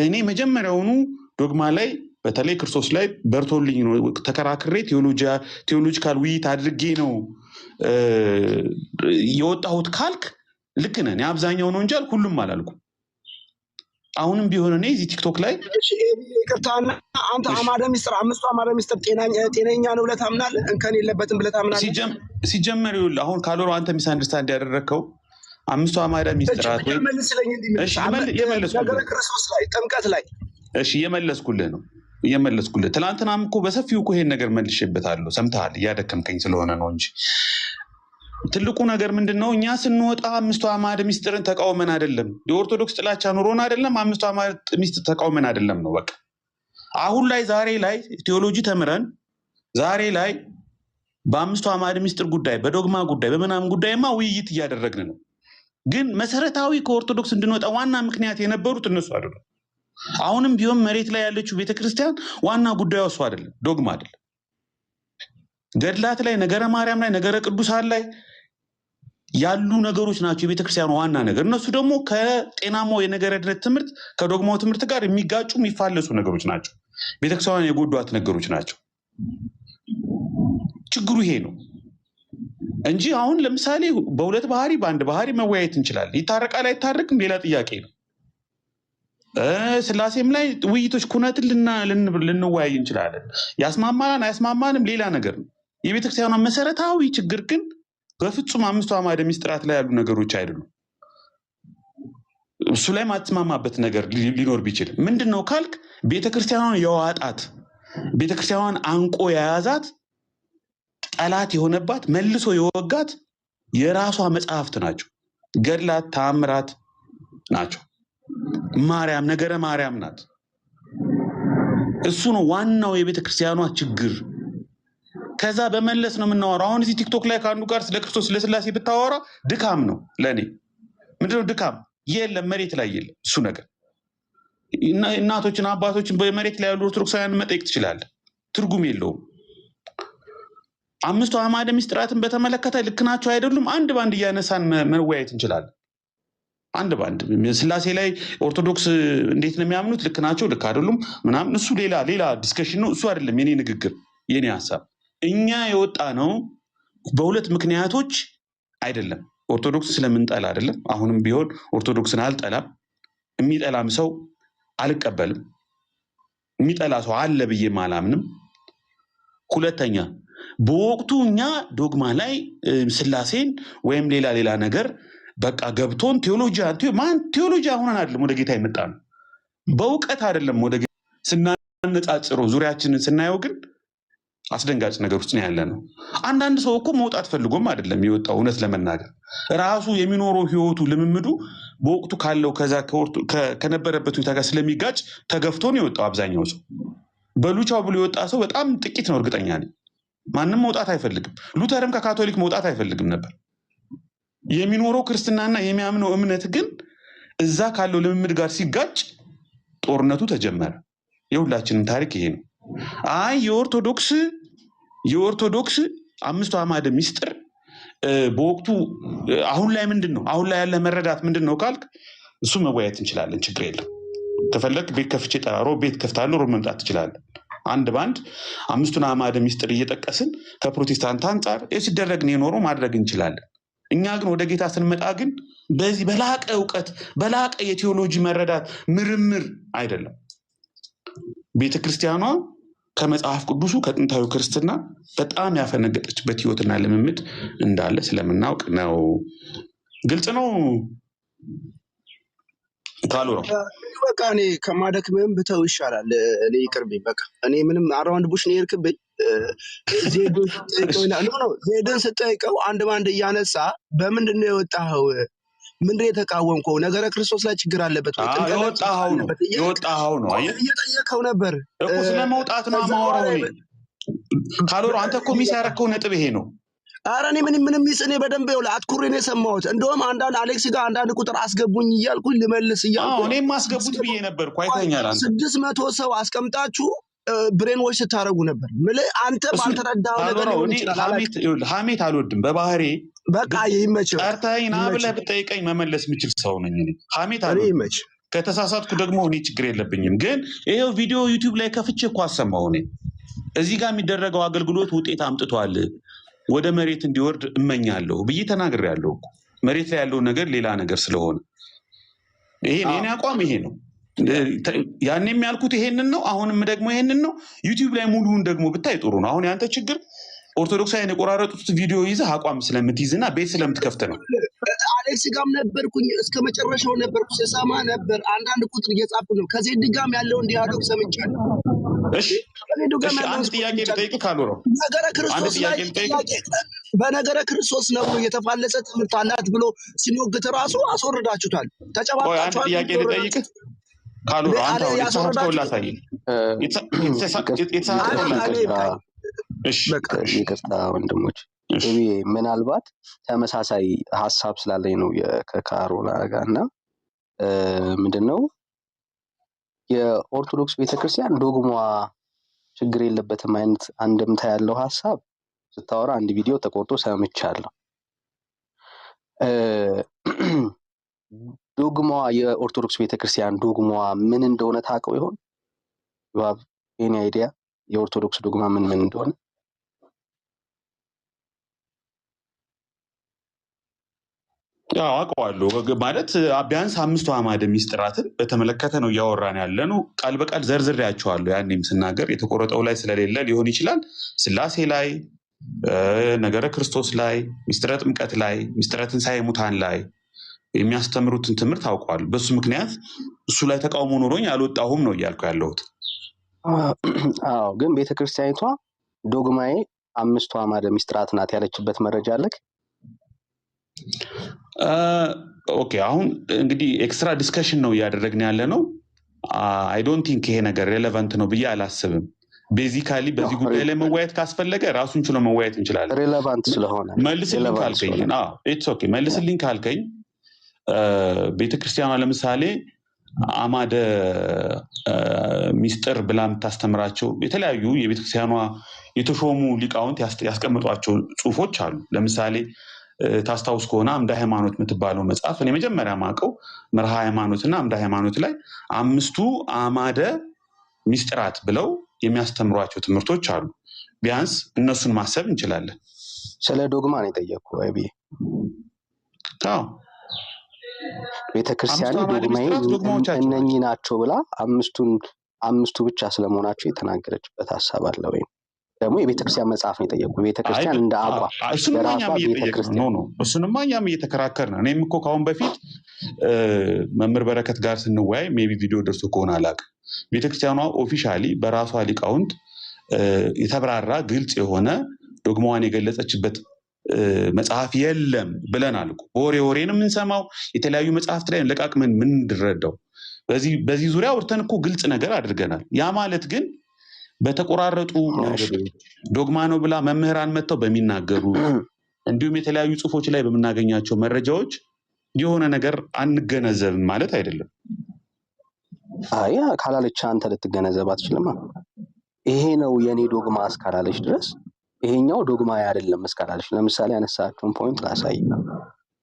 እኔ መጀመሪያውኑ ዶግማ ላይ በተለይ ክርስቶስ ላይ በርቶልኝ ነው ተከራክሬ ቴዎሎጂካል ውይይት አድርጌ ነው የወጣሁት ካልክ ልክ ነህ። አብዛኛው ነው እንጂ ሁሉም አላልኩም። አሁንም ቢሆን እኔ እዚህ ቲክቶክ ላይ ይቅርታና አንተ አማደ ሚስጥር አምስቱ አማደ ሚስጥር ጤነኛ ነው ብለህ ታምናለህ? እንከን የለበትም ብለህ ታምናለህ? ሲጀመር ይኸውልህ አሁን ካሎራ አንተ ሚስ አንደርስታንድ ያደረግከው አምስቱ አማደ ሚስጥራት ወይ ነገረ ክርስቶስ ላይ ጥምቀት ላይ እየመለስኩልህ ነው እየመለስኩልህ። ትናንትናም እኮ በሰፊው እኮ ይሄን ነገር መልሼበታለሁ። ሰምተሃል? እያደከምከኝ ስለሆነ ነው እንጂ ትልቁ ነገር ምንድነው? እኛ ስንወጣ አምስቱ አማደ ሚስጥርን ተቃውመን አይደለም፣ የኦርቶዶክስ ጥላቻ ኑሮን አይደለም፣ አምስቱ አማደ ሚስጥር ተቃውመን አይደለም ነው በቃ። አሁን ላይ ዛሬ ላይ ቴዎሎጂ ተምረን ዛሬ ላይ በአምስቱ አማደ ሚስጥር ጉዳይ በዶግማ ጉዳይ በምናምን ጉዳይማ ውይይት እያደረግን ነው። ግን መሰረታዊ ከኦርቶዶክስ እንድንወጣ ዋና ምክንያት የነበሩት እነሱ አይደለም። አሁንም ቢሆን መሬት ላይ ያለችው ቤተክርስቲያን ዋና ጉዳዩ እሱ አይደለም፣ ዶግማ አይደለም። ገድላት ላይ ነገረ ማርያም ላይ ነገረ ቅዱሳን ላይ ያሉ ነገሮች ናቸው የቤተክርስቲያኑ ዋና ነገር። እነሱ ደግሞ ከጤናማው የነገረ ድነት ትምህርት ከዶግማው ትምህርት ጋር የሚጋጩ የሚፋለሱ ነገሮች ናቸው። ቤተክርስቲያኗን የጎዷት ነገሮች ናቸው። ችግሩ ይሄ ነው እንጂ አሁን ለምሳሌ በሁለት ባህሪ በአንድ ባህሪ መወያየት እንችላለን። ይታረቃል አይታረቅም ሌላ ጥያቄ ነው። ስላሴም ላይ ውይይቶች ኩነትን ልንወያይ እንችላለን። ያስማማናን አያስማማንም ሌላ ነገር ነው። የቤተክርስቲያኗ መሰረታዊ ችግር ግን በፍጹም አምስቱ አማደ ሚስጥራት ላይ ያሉ ነገሮች አይደሉም። እሱ ላይ ማትስማማበት ነገር ሊኖር ቢችልም ምንድነው ካልክ ቤተክርስቲያኗን የዋጣት ቤተክርስቲያኗን አንቆ የያዛት ጠላት የሆነባት መልሶ የወጋት የራሷ መጽሐፍት ናቸው። ገድላት፣ ተአምራት ናቸው። ማርያም ነገረ ማርያም ናት። እሱ ነው ዋናው የቤተክርስቲያኗ ችግር። ከዛ በመለስ ነው የምናወራው። አሁን እዚህ ቲክቶክ ላይ ከአንዱ ጋር ስለ ክርስቶስ ስለ ስላሴ ብታወራ ድካም ነው ለእኔ። ምንድነው ድካም? የለም መሬት ላይ የለም እሱ ነገር። እናቶችን አባቶችን በመሬት ላይ ያሉ ኦርቶዶክሳውያን መጠየቅ ትችላለህ። ትርጉም የለውም። አምስቱ አዕማደ ምስጢራትን በተመለከተ ልክ ናቸው አይደሉም? አንድ ባንድ እያነሳን መወያየት እንችላለን። አንድ ባንድ ስላሴ ላይ ኦርቶዶክስ እንዴት ነው የሚያምኑት? ልክ ናቸው፣ ልክ አይደሉም ምናምን፣ እሱ ሌላ ዲስከሽን ነው። እሱ አይደለም የኔ ንግግር፣ የኔ ሀሳብ። እኛ የወጣ ነው በሁለት ምክንያቶች አይደለም። ኦርቶዶክስ ስለምንጠላ አይደለም። አሁንም ቢሆን ኦርቶዶክስን አልጠላም። የሚጠላም ሰው አልቀበልም። የሚጠላ ሰው አለ ብዬም አላምንም። ሁለተኛ በወቅቱ እኛ ዶግማ ላይ ስላሴን ወይም ሌላ ነገር በቃ ገብቶን ቴዎሎጂ ሆነን አይደለም ወደ ጌታ የመጣ ነው። በእውቀት አይደለም ወደ ጌታ ስናነጻጽረው ዙሪያችንን ስናየው ግን አስደንጋጭ ነገር ውስጥ ነው ያለ ነው። አንዳንድ ሰው እኮ መውጣት ፈልጎም አይደለም የወጣው። እውነት ለመናገር ራሱ የሚኖረው ህይወቱ ልምምዱ በወቅቱ ካለው ከዛ ከነበረበት ሁኔታ ጋር ስለሚጋጭ ተገፍቶ ነው የወጣው። አብዛኛው ሰው በሉቻው ብሎ የወጣ ሰው በጣም ጥቂት ነው፣ እርግጠኛ ነኝ። ማንም መውጣት አይፈልግም። ሉተርም ከካቶሊክ መውጣት አይፈልግም ነበር። የሚኖረው ክርስትናና የሚያምነው እምነት ግን እዛ ካለው ልምምድ ጋር ሲጋጭ ጦርነቱ ተጀመረ። የሁላችንም ታሪክ ይሄ ነው። አይ የኦርቶዶክስ አምስቱ አዕማደ ምስጢር በወቅቱ አሁን ላይ ምንድን ነው? አሁን ላይ ያለ መረዳት ምንድን ነው ካልክ እሱ መወያየት እንችላለን። ችግር የለም። ከፈለግ ቤት ከፍቼ ጠራሮ ቤት ከፍታለሁ፣ ሮብ መምጣት ትችላለን። አንድ ባንድ አምስቱን አዕማደ ምስጢር እየጠቀስን ከፕሮቴስታንት አንጻር ሲደረግ ነው የኖረው ማድረግ እንችላለን። እኛ ግን ወደ ጌታ ስንመጣ ግን በዚህ በላቀ እውቀት በላቀ የቴዎሎጂ መረዳት ምርምር አይደለም። ቤተክርስቲያኗ ከመጽሐፍ ቅዱሱ ከጥንታዊ ክርስትና በጣም ያፈነገጠችበት ህይወትና ልምምድ እንዳለ ስለምናውቅ ነው። ግልጽ ነው። ካሉ ነው በቃ እኔ ከማደክምህም ብተው ይሻላል። እኔ ይቅርብኝ። በቃ እኔ ምንም አራውንድ ቡሽ ነው የሄድክብኝ። ዜድን ስጠይቀው አንድ ባንድ እያነሳ በምንድን ነው የወጣኸው? ምንድን የተቃወምከው? ነገረ ክርስቶስ ላይ ችግር አለበት ወይ? የወጣኸው ነው እየጠየቀው ነበር እኮ። ስለመውጣት ነው ማወራው። ካሎሮ አንተ እኮ ሚስ ያደረከው ነጥብ ይሄ ነው። ኧረ እኔ ምንም ሚስ እኔ በደንብ አትኩሬ ነው የሰማሁት። እንደውም አንዳንድ አሌክስ ጋር አንዳንድ ቁጥር አስገቡኝ እያልኩኝ ልመልስ እያልኩ እኔም ማስገቡት ብዬ ነበርኩ። አይተኛል 600 ሰው አስቀምጣችሁ ብሬን ዎች ስታደርጉ ነበር። አንተ ባልተረዳው ነገር ሐሜት አልወድም በባህሬ። በቃ ይመችህ። ጠርተኸኝ ና ብለህ ብጠይቀኝ መመለስ የምችል ሰው ነኝ እኔ። ሐሜት አልወድም። ከተሳሳትኩ ደግሞ እኔ ችግር የለብኝም። ግን ይሄው ቪዲዮ ዩቲዩብ ላይ ከፍቼ እኮ አሰማሁ። እኔ እዚህ ጋር የሚደረገው አገልግሎት ውጤት አምጥቷል፣ ወደ መሬት እንዲወርድ እመኛለሁ ብዬ ተናግሬያለሁ። መሬት ላይ ያለው ነገር ሌላ ነገር ስለሆነ ይሄ የኔ አቋም ይሄ ነው። ያኔም ያልኩት ይሄንን ነው። አሁንም ደግሞ ይሄንን ነው። ዩቲዩብ ላይ ሙሉውን ደግሞ ብታይ ጥሩ ነው። አሁን ያንተ ችግር ኦርቶዶክሳውያን የቆራረጡት ቪዲዮ ይዘህ አቋም ስለምትይዝና ቤት ስለምትከፍት ነው። አሌክስ ጋም ነበርኩኝ፣ እስከ መጨረሻው ነበርኩ፣ ስሰማ ነበር። አንዳንድ ቁጥር እየጻፉ ነው። ከዜድ ጋም ያለውን ዲያሎግ ሰምቻለሁ። እሺ አንድ ጥያቄ ልጠይቅ ካሉ ነው። በነገረ ክርስቶስ ነው የተፋለሰ ትምህርት አላት ብሎ ሲሞግት ራሱ አስወርዳችሁታል፣ ተጨባጭ። አንድ ጥያቄ ልጠይቅ ካሉ ነው። አንተ የተሳሳትከውን ላሳይ። ይቅርታ ወንድሞች፣ ምናልባት ተመሳሳይ ሀሳብ ስላለኝ ነው ከካሮላ ጋር እና ምንድነው የኦርቶዶክስ ቤተክርስቲያን ዶግማ ችግር የለበትም አይነት አንድምታ ያለው ሀሳብ ስታወራ አንድ ቪዲዮ ተቆርጦ ሰምቻለሁ። ዶግማዋ የኦርቶዶክስ ቤተክርስቲያን ዶግማዋ ምን እንደሆነ ታውቀው ይሆን? የኔ አይዲያ የኦርቶዶክስ ዶግማ ምን እንደሆነ ያው አውቀዋለሁ። ማለት ቢያንስ አምስቱ አዕማደ ምስጢራትን በተመለከተ ነው እያወራን ያለ ነው። ቃል በቃል ዘርዝሬያቸዋለሁ። ያኔም ስናገር የተቆረጠው ላይ ስለሌለ ሊሆን ይችላል። ስላሴ ላይ፣ ነገረ ክርስቶስ ላይ፣ ምስጢረ ጥምቀት ላይ፣ ምስጢረ ትንሣኤ ሙታን ላይ የሚያስተምሩትን ትምህርት አውቀዋለሁ። በሱ ምክንያት እሱ ላይ ተቃውሞ ኖሮኝ አልወጣሁም ነው እያልኩ ያለሁት። አዎ፣ ግን ቤተክርስቲያኒቷ ዶግማዬ አምስቱ አዕማደ ምስጢራት ናት ያለችበት መረጃ አለክ? ኦኬ፣ አሁን እንግዲህ ኤክስትራ ዲስከሽን ነው እያደረግን ያለ ነው። አይ ዶንት ቲንክ ይሄ ነገር ሬሌቫንት ነው ብዬ አላስብም። ቤዚካሊ በዚህ ጉዳይ ላይ መወያየት ካስፈለገ ራሱን ችሎ መወያየት እንችላለን። ሪሌቫንት ስለሆነ መልስልኝ ካልከኝ ግን ኢትስ ኦኬ መልስልኝ ካልከኝ ቤተክርስቲያኗ ለምሳሌ አማደ ሚስጥር ብላ የምታስተምራቸው የተለያዩ የቤተክርስቲያኗ የተሾሙ ሊቃውንት ያስቀምጧቸው ጽሁፎች አሉ። ለምሳሌ ታስታውስ ከሆነ አምደ ሃይማኖት የምትባለው መጽሐፍ እኔ መጀመሪያ ማቀው መርሃ ሃይማኖትና አምደ ሃይማኖት ላይ 5 አማደ ሚስጥራት ብለው የሚያስተምሯቸው ትምህርቶች አሉ። ቢያንስ እነሱን ማሰብ እንችላለን። ስለ ዶግማ ነው የጠየቅኩህ ወይ ብዬ? አዎ ቤተክርስቲያን ዶግማዎች እነኚህ ናቸው ብላ አምስቱ ብቻ ስለመሆናቸው የተናገረችበት ሀሳብ አለ ወይ? ደግሞ የቤተክርስቲያን መጽሐፍ ነው የጠየቅኩህ። ቤተክርስቲያን እንደ አቋም እሱንማ እኛም እየተከራከርን ነው። እኔም እኮ ከአሁን በፊት መምህር በረከት ጋር ስንወያይ ሜይ ቢ ቪዲዮ ደርሶ ከሆነ አላውቅም፣ ቤተክርስቲያኗ ኦፊሻሊ በራሷ ሊቃውንት የተብራራ ግልጽ የሆነ ዶግማዋን የገለጸችበት መጽሐፍ የለም ብለናል እኮ። ወሬን የምንሰማው የተለያዩ መጽሐፍት ላይ ለቃቅመን ምን እንድረዳው በዚህ ዙሪያ አውርተን እኮ ግልጽ ነገር አድርገናል። ያ ማለት ግን በተቆራረጡ ዶግማ ነው ብላ መምህራን መጥተው በሚናገሩ እንዲሁም የተለያዩ ጽሁፎች ላይ በምናገኛቸው መረጃዎች የሆነ ነገር አንገነዘብም ማለት አይደለም። አይ ካላለች አንተ ልትገነዘብ አትችልም። ይሄ ነው የኔ ዶግማ እስካላለች ድረስ ይሄኛው ዶግማ አይደለም እስካላለች፣ ለምሳሌ ያነሳቸውን ፖይንት ላሳይ።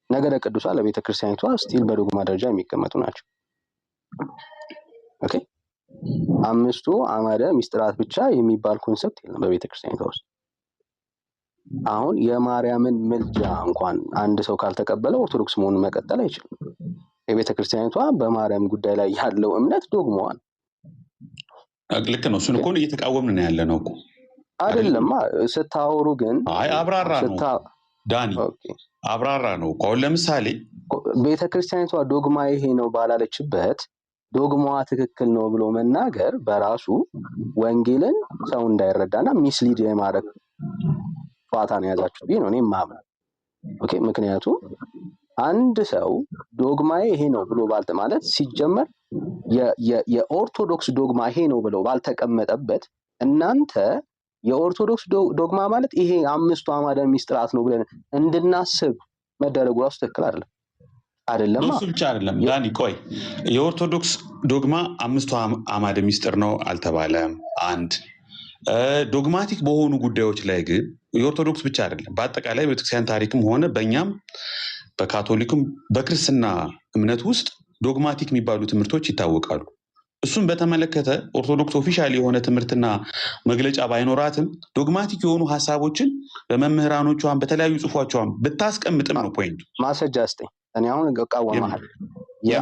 ነገረ ቅዱሳን ለቤተክርስቲያኒቷ ስቲል በዶግማ ደረጃ የሚቀመጡ ናቸው። ኦኬ 5 አማደ ሚስጥራት ብቻ የሚባል ኮንሰፕት የለም በቤተክርስቲያኒቷ ውስጥ። አሁን የማርያምን ምልጃ እንኳን አንድ ሰው ካልተቀበለ ኦርቶዶክስ መሆኑን መቀጠል አይችልም። የቤተክርስቲያኒቷ በማርያም ጉዳይ ላይ ያለው እምነት ዶግማዋን ልክ ነው። እሱን እኮ እየተቃወምን ነው ያለ ነው እኮ አይደለም። ስታወሩ ግን አብራራ ነው ዳኒ፣ አብራራ ነው። አሁን ለምሳሌ ቤተክርስቲያኒቷ ዶግማ ይሄ ነው ባላለችበት ዶግማዋ ትክክል ነው ብሎ መናገር በራሱ ወንጌልን ሰው እንዳይረዳና ሚስሊድ የማድረግ ፋታን ያዛችሁ ብዬ ነው እኔ የማምነው። ኦኬ ምክንያቱም አንድ ሰው ዶግማዬ ይሄ ነው ብሎ ባልተ ማለት ሲጀመር የኦርቶዶክስ ዶግማ ይሄ ነው ብሎ ባልተቀመጠበት እናንተ የኦርቶዶክስ ዶግማ ማለት ይሄ 5 አማደ ሚስጥራት ነው ብለን እንድናስብ መደረጉ ራሱ ትክክል አይደለም። እሱ ብቻ አይደለም ዳኒ፣ ቆይ የኦርቶዶክስ ዶግማ 5 አማደ ሚስጥር ነው አልተባለም። አንድ ዶግማቲክ በሆኑ ጉዳዮች ላይ ግን የኦርቶዶክስ ብቻ አይደለም በአጠቃላይ ቤተክርስቲያን ታሪክም ሆነ በእኛም በካቶሊክም በክርስትና እምነት ውስጥ ዶግማቲክ የሚባሉ ትምህርቶች ይታወቃሉ። እሱን በተመለከተ ኦርቶዶክስ ኦፊሻል የሆነ ትምህርትና መግለጫ ባይኖራትም ዶግማቲክ የሆኑ ሀሳቦችን በመምህራኖቿን በተለያዩ ጽሁፎቿን ብታስቀምጥም ነው ፖይንቱ። ማስረጃ ስጠኝ። እኔ አሁን እቃወምሃለሁ።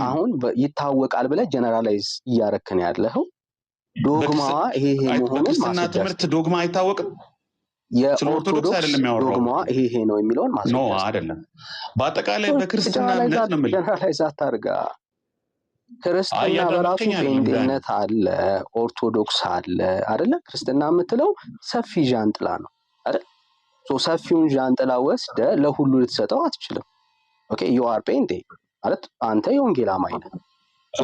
አሁን ይታወቃል ብለህ ጀነራላይዝ እያረክን ያለኸው ዶግማዋ ይሄ መሆኑን በክርስትና ትምህርት ዶግማ አይታወቅም። የኦርቶዶክስ ዶግማዋ ይሄ ነው የሚለውን ማስረጃ ነው አይደለም። በአጠቃላይ በክርስትና እምነት ነው ጀነራላይዝ አታርጋ። ክርስትና በራሱ ጴንጤነት አለ፣ ኦርቶዶክስ አለ አይደለ? ክርስትና የምትለው ሰፊ ዣንጥላ ነው አይደል? ሰፊውን ዣንጥላ ወስደ ለሁሉ ልትሰጠው አትችልም። ኦኬ ዩ አር ጴንጤ ማለት አንተ የወንጌል አማኝ ነህ።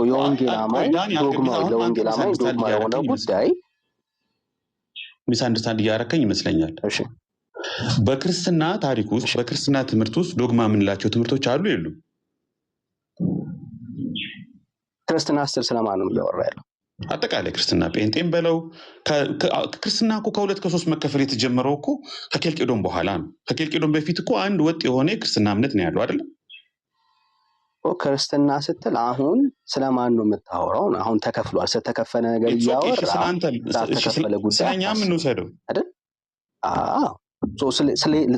የወንጌል አማኝ ዶግማ ለወንጌል አማኝ ዶግማ የሆነ ጉዳይ ሚስ አንደርስታንድ እያረከኝ ይመስለኛል። እሺ በክርስትና ታሪክ ውስጥ በክርስትና ትምህርት ውስጥ ዶግማ የምንላቸው ትምህርቶች አሉ የሉም? ክርስትና ስትል ስለማን ነው እያወራ ያለው? አጠቃላይ ክርስትና ጴንጤም በለው ክርስትና እኮ ከ2 ከ3 መከፈል የተጀመረው እኮ ከኬልቄዶን በኋላ ነው። ከኬልቄዶን በፊት እኮ አንድ ወጥ የሆነ ክርስትና እምነት ነው ያለው አይደለም? ክርስትና ስትል አሁን ስለማን ነው የምታወራው? አሁን ተከፍሏል። ስለተከፈለ ነገር እያወራ ስለተከፈለ ጉዳይ ስለኛም እንውሰደው አይደል?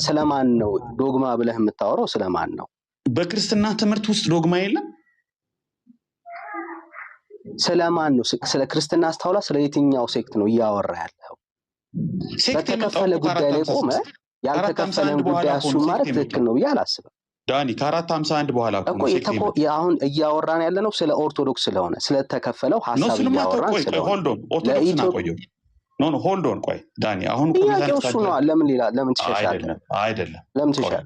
ስለማን ነው ዶግማ ብለህ የምታወራው? ስለማን ነው? በክርስትና ትምህርት ውስጥ ዶግማ የለም። ስለማን ነው? ስለ ክርስትና አስተውላ ስለ የትኛው ሴክት ነው እያወራ ያለው? በተከፈለ ጉዳይ ላይ ቆመ ያልተከፈለን ጉዳይ እሱን ማለት ትክክል ነው ብዬ አላስብም። ዳኒ ከ451 በኋላ አሁን እያወራን ያለ ነው ስለ ኦርቶዶክስ ስለሆነ ስለተከፈለው ሀሳብ እያወራን ስለሆነ ሆልድ ኦን ቆይ ዳኒ አሁን ጥያቄው እሱ ነው። ለምን ትሸሻለህ? አይደለም ለምን ትሸሻለህ?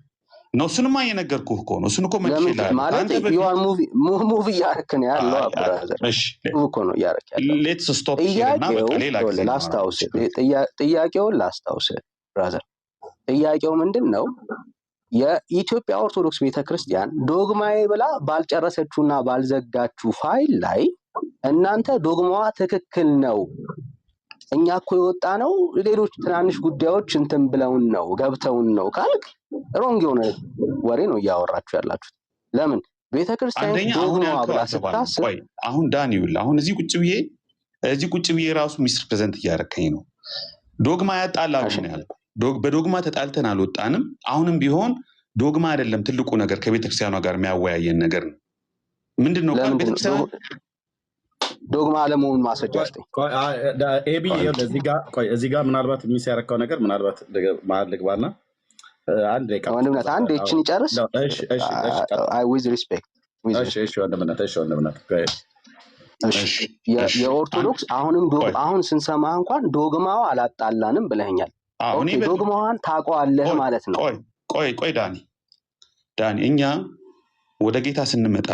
ነው። እሱንማ እየነገርኩህ እኮ ነው። እሱን እኮ መልሼልሃለሁ። ማለት ዩአር ሙቪ እያደረክ ነው ያለው ብራዘር። እኮ ነው እያደረክ ያለው። ሌትስ ስቶፕ ሂርና በቃ ሌላ ጊዜ ጥያቄውን ላስታውስ ብራዘር። ጥያቄው ምንድን ነው? የኢትዮጵያ ኦርቶዶክስ ቤተክርስቲያን ዶግማዬ ብላ ባልጨረሰችውና ባልዘጋችው ፋይል ላይ እናንተ ዶግማዋ ትክክል ነው፣ እኛ እኮ የወጣ ነው ሌሎች ትናንሽ ጉዳዮች እንትን ብለውን ነው ገብተውን ነው ካልክ ሮንግ የሆነ ወሬ ነው እያወራችሁ ያላችሁት። ለምን ቤተክርስቲያን ዶግማዋ ብላ ስታስብ አሁን ዳንኤል አሁን እዚህ ቁጭ ብዬ ራሱ ሚስጥር ፕሬዘንት እያደረከኝ ነው። ዶግማ ያጣላሉ ነው ያልኩህ። በዶግማ ተጣልተን አልወጣንም። አሁንም ቢሆን ዶግማ አይደለም ትልቁ ነገር፣ ከቤተክርስቲያኗ ጋር የሚያወያየን ነገር ነው። ምንድን ነው ቤተክርስቲያን ዶግማ አለመሆኑን ማስረጃ አለኝ። ኤቢ እዚህ ጋር ምናልባት ሚስ ያረካው ነገር ምናልባት መሀል ልግባና አንድ ደቂቃ ወንድምነት አንድ እችን ይጨርስ። ዊዝ ሪስፔክት የኦርቶዶክስ አሁን ስንሰማ እንኳን ዶግማው አላጣላንም ብለኸኛል። ዶግማዋን ታውቀዋለህ ማለት ነው። ቆይ ዳኒ እኛ ወደ ጌታ ስንመጣ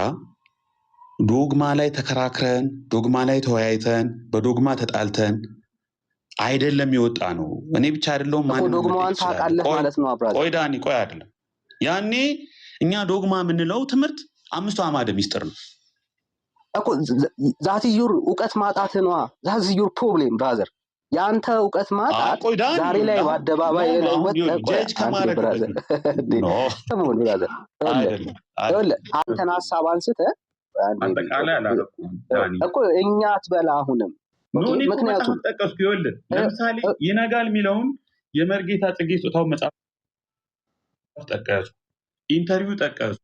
ዶግማ ላይ ተከራክረን ዶግማ ላይ ተወያይተን በዶግማ ተጣልተን አይደለም የወጣ ነው። እኔ ብቻ አይደለሁም ማለት ነው። ዶግማዋን ታውቃለህ ማለት ነው። አብራዘር ቆይ ዳኒ አይደለም ያኔ እኛ ዶግማ የምንለው ትምህርት 5 አዕማደ ምስጢር ነው እኮ። ዛት ዩር እውቀት ማጣት ነው። ዛት ዩር ፕሮብሌም ብራዘር። ያንተ እውቀት ማጣት ዛሬ ላይ በአደባባይ ጀጅ ከማድረግ ብራዘር አንተን ሀሳብ አንስተህ እኮ እኛ አትበላ አሁንም ምክንያቱም ጠቀስኩ። ይኸውልህ ለምሳሌ ይነጋል የሚለውን የመርጌታ ጽጌ ስጦታው መጽሐፍ ጠቀሱ፣ ኢንተርቪው ጠቀሱ፣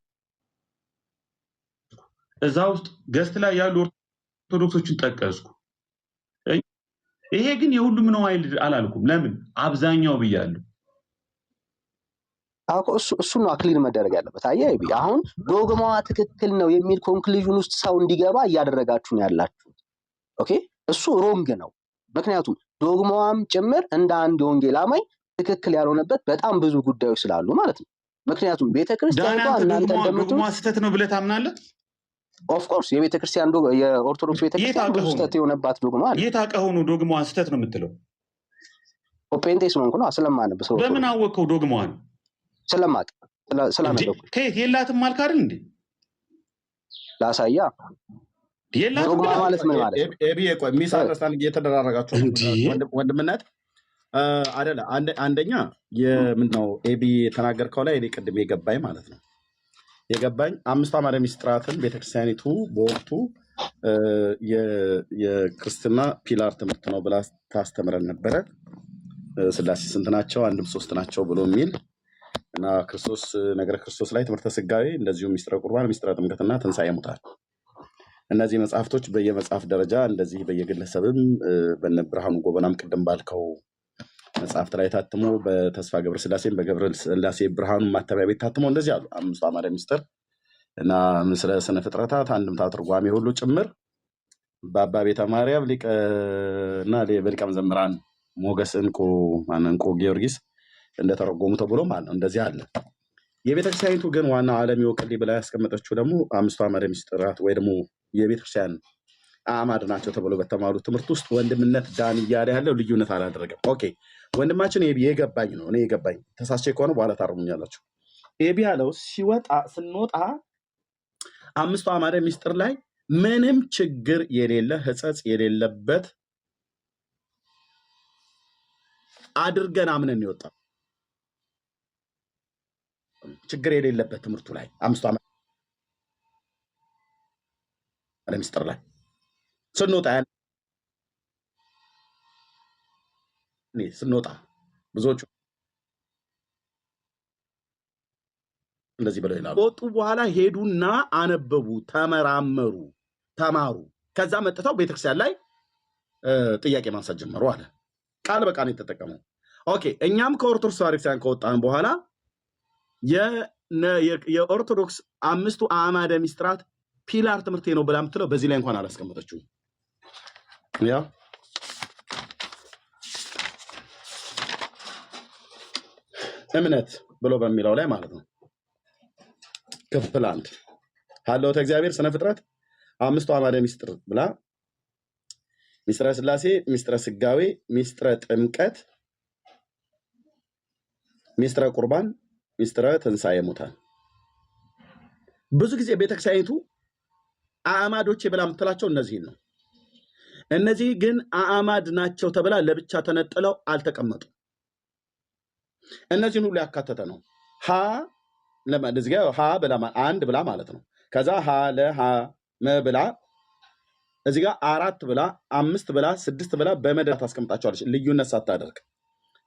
እዛ ውስጥ ገስት ላይ ያሉ ኦርቶዶክሶችን ጠቀስኩ። ይሄ ግን የሁሉም ነው አላልኩም። ለምን አብዛኛው ብያለሁ። እሱ ነው አክሊር መደረግ ያለበት። አየህ አሁን ዶግማዋ ትክክል ነው የሚል ኮንክሉዥን ውስጥ ሰው እንዲገባ እያደረጋችሁ ነው ያላችሁት። ኦኬ እሱ ሮንግ ነው። ምክንያቱም ዶግማዋም ጭምር እንደ አንድ ወንጌል አማኝ ትክክል ያልሆነበት በጣም ብዙ ጉዳዮች ስላሉ ማለት ነው። ምክንያቱም ቤተክርስቲያኗ እናንተ ዶግማ ስህተት ነው ብለህ ታምናለህ? ኦፍ ኮርስ የቤተክርስቲያን የኦርቶዶክስ ቤተክርስቲያን ብዙ ስህተት የሆነባት ዶግማ አለ። የት አውቀኸው ነው ዶግማዋ ስህተት ነው የምትለው? ጴንጤ ስለሆንኩ ነው። ስለማነብ ሰው በምን አወቅኸው ዶግማዋን? ስለማቅ ስላነበብኩ። ከየት የላትም አልክ አይደል እንዴ? ላሳያ። ዶግማ ማለት ምን ማለት ነው? ኤቢ ቆይ ሚስ አንደርስታንድ እየተደራረጋችሁ ወንድምነት አይደለ? አንደኛ የምንድነው ኤቢ የተናገርከው ላይ እኔ ቅድም የገባኝ ማለት ነው የገባኝ 5 አዕማደ ምስጢራትን ቤተክርስቲያኒቱ በወቅቱ የክርስትና ፒላር ትምህርት ነው ብላ ታስተምረን ነበረ። ስላሴ ስንት ናቸው? አንድም 3 ናቸው ብሎ የሚል እና ክርስቶስ ነገረ ክርስቶስ ላይ ትምህርተ ስጋዌ፣ እንደዚሁ ሚስጥረ ቁርባን፣ ሚስጥረ ጥምቀትና ትንሣኤ ሙታን። እነዚህ መጽሐፍቶች በየመጽሐፍ ደረጃ እንደዚህ በየግለሰብም በነ ብርሃኑ ጎበናም ቅድም ባልከው መጽሐፍት ላይ ታትሞ በተስፋ ገብረ ስላሴም በገብረ ስላሴ ብርሃኑ ማተሚያ ቤት ታትሞ እንደዚህ አሉ 5 አዕማደ ምስጢር እና ምስለ ስነ ፍጥረታት አንድምታ ትርጓሜ ሁሉ ጭምር በአባ ቤተ ማርያም ሊቀና በሊቀ መዘምራን ሞገስ እንቁ ጊዮርጊስ እንደተረጎሙ ተብሎ ማለት ነው። እንደዚህ አለ። የቤተክርስቲያኒቱ ግን ዋና ዓለም ይወቅልኝ ብላ ያስቀመጠችው ደግሞ 5 አዕማደ ምስጢራት ወይ ደግሞ የቤተክርስቲያን አዕማድ ናቸው ተብሎ በተማሩ ትምህርት ውስጥ ወንድምነት ዳን እያለ ያለው ልዩነት አላደረገም። ኦኬ ወንድማችን ኤቢ የገባኝ ነው። እኔ የገባኝ ተሳስቼ ከሆነ በኋላ ታርሙኛላችሁ። ኤቢ ያለው ስንወጣ 5 አዕማደ ምስጢር ላይ ምንም ችግር የሌለ ሕጸጽ የሌለበት አድርገን አምነን ይወጣ ችግር የሌለበት ትምህርቱ ላይ 5 አዕማደ ምስጢር ላይ ስንወጣ ብዙዎቹ እንደዚህ ብለው ይላሉ። ወጡ በኋላ ሄዱና አነበቡ፣ ተመራመሩ፣ ተማሩ። ከዛ መጥተው ቤተክርስቲያን ላይ ጥያቄ ማንሳት ጀመሩ አለ። ቃል በቃል ነው የተጠቀመው። ኦኬ እኛም ከኦርቶዶክስ ቤተክርስቲያን ከወጣን በኋላ የኦርቶዶክስ 5 አዕማደ ምስጢራት ፒላር ትምህርቴ ነው ብላ የምትለው በዚህ ላይ እንኳን አላስቀመጠችውም። ያ እምነት ብሎ በሚለው ላይ ማለት ነው። ክፍል 1 ሀልዎተ እግዚአብሔር ስነ ፍጥረት አምስቱ አዕማደ ምስጢር ብላ ምስጢረ ሥላሴ፣ ምስጢረ ሥጋዌ፣ ምስጢረ ጥምቀት፣ ምስጢረ ቁርባን፣ ምስጢረ ትንሣኤ ሙታን። ብዙ ጊዜ ቤተክርስቲያኒቱ አዕማዶች ብላ የምትላቸው እነዚህን ነው። እነዚህ ግን አዕማድ ናቸው ተብላ ለብቻ ተነጥለው አልተቀመጡ። እነዚህን ሁሉ ያካተተ ነው። ሀ ለማለዚህ ጋር ሀ ብላ አንድ ብላ ማለት ነው። ከዛ ሀ ለሀ መብላ እዚህ ጋር 4 ብላ 5 ብላ 6 ብላ በመደዳ ታስቀምጣቸዋለች። ልዩነት ሳታደርግ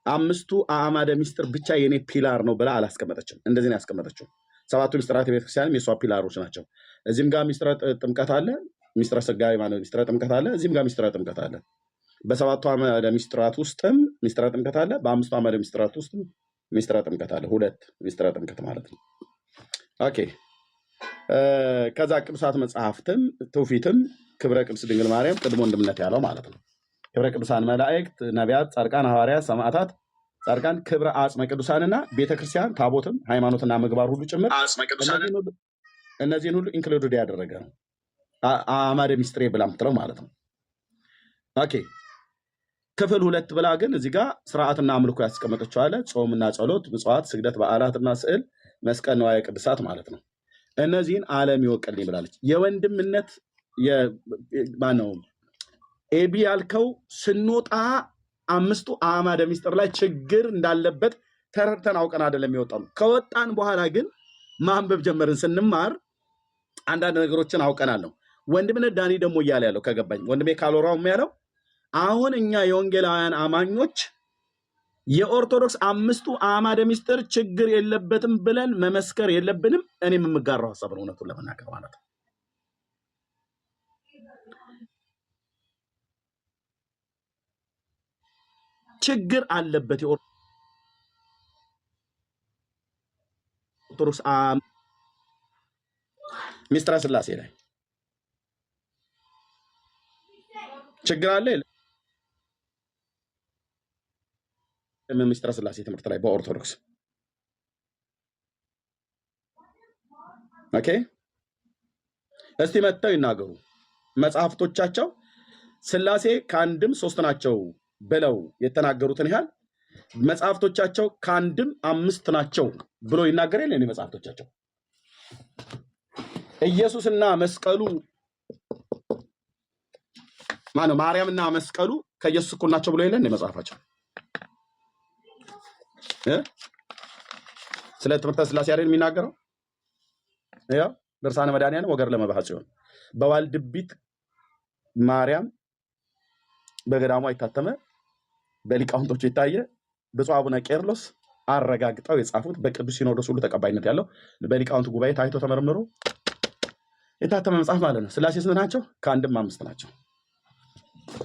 አምስቱ አዕማደ ምስጢር ብቻ የኔ ፒላር ነው ብላ አላስቀመጠችም። እንደዚህ ነው ያስቀመጠችው። 7ቱ ምስጢራት ቤተክርስቲያንም የሷ ፒላሮች ናቸው። እዚህም ጋር ምስጢረ ጥምቀት አለ፣ ምስጢረ ሥጋዌ ማለት ምስጢረ ጥምቀት አለ። እዚህም ጋር ምስጢረ ጥምቀት አለ። በ7ቱ አዕማደ ምስጢራት ውስጥም ምስጢረ ጥምቀት አለ። በ5ቱ አዕማደ ምስጢራት ውስጥም ምስጢረ ጥምቀት አለ። 2 ምስጢረ ጥምቀት ማለት ነው። ኦኬ። ከዛ ቅዱሳት መጽሐፍትም ትውፊትም ክብረ ቅድስት ድንግል ማርያም ቅድሞ ወንድምነት ያለው ማለት ነው። ክብረ ቅዱሳን መላእክት፣ ነቢያት፣ ጻድቃን፣ ሐዋርያት፣ ሰማዕታት፣ ጻድቃን፣ ክብረ አጽመ ቅዱሳንና ቤተክርስቲያን ታቦትም ሃይማኖትና ምግባር ሁሉ ጭምር እነዚህን ሁሉ ኢንክሉድድ ያደረገ ነው አዕማደ ምስጢር ብላ የምትለው ማለት ነው። ኦኬ። ክፍል 2 ብላ ግን እዚህ ጋር ስርዓትና አምልኮ ያስቀመጠችው አለ። ጾምና ጸሎት፣ ምጽዋት፣ ስግደት፣ በዓላትና ስዕል፣ መስቀል፣ ንዋየ ቅድሳት ማለት ነው። እነዚህን ዓለም ይወቅልኝ ብላለች። የወንድምነት ማነው ኤቢ ያልከው ስንወጣ 5ቱ አዕማደ ምስጢር ላይ ችግር እንዳለበት ተረድተን አውቀን አይደለም የሚወጣው። ከወጣን በኋላ ግን ማንበብ ጀመርን። ስንማር አንዳንድ ነገሮችን አውቀናል ነው። ወንድምነት ዳኒ ደግሞ እያለ ያለው ከገባኝ ወንድሜ ካሎራው ያለው አሁን እኛ የወንጌላውያን አማኞች የኦርቶዶክስ 5ቱ አዕማደ ምስጢር ችግር የለበትም ብለን መመስከር የለብንም። እኔም የምጋራው ሐሳብ ነው እውነቱን ለመናገር ማለት ነው። ችግር አለበት የኦርቶዶክስ ምስጢረ ሥላሴ ላይ ችግር አለ። ምስጢረ ሥላሴ ትምህርት ላይ በኦርቶዶክስ ኦኬ። እስቲ መጥተው ይናገሩ መጽሐፍቶቻቸው ሥላሴ ከአንድም 3 ናቸው ብለው የተናገሩትን ያህል መጽሐፍቶቻቸው ከአንድም 5 ናቸው ብሎ ይናገር የለ። መጽሐፍቶቻቸው ኢየሱስና መስቀሉ ማነው ማርያምና መስቀሉ ከኢየሱስ እኩል ናቸው ብሎ የለ መጽሐፋቸው። ስለ ትምህርተ ሥላሴ አይደል የሚናገረው? ያው ድርሳነ መድኃኒዓለም ወገር ለመባህ ሲሆን በዋልድቢት ማርያም በገዳሟ የታተመ በሊቃውንቶች የታየ ብፁዕ አቡነ ቄርሎስ አረጋግጠው የጻፉት በቅዱስ ሲኖዶስ ሁሉ ተቀባይነት ያለው በሊቃውንት ጉባኤ ታይቶ ተመርምሮ የታተመ መጽሐፍ ማለት ነው። ሥላሴ ስንት ናቸው? ከአንድም 5 ናቸው።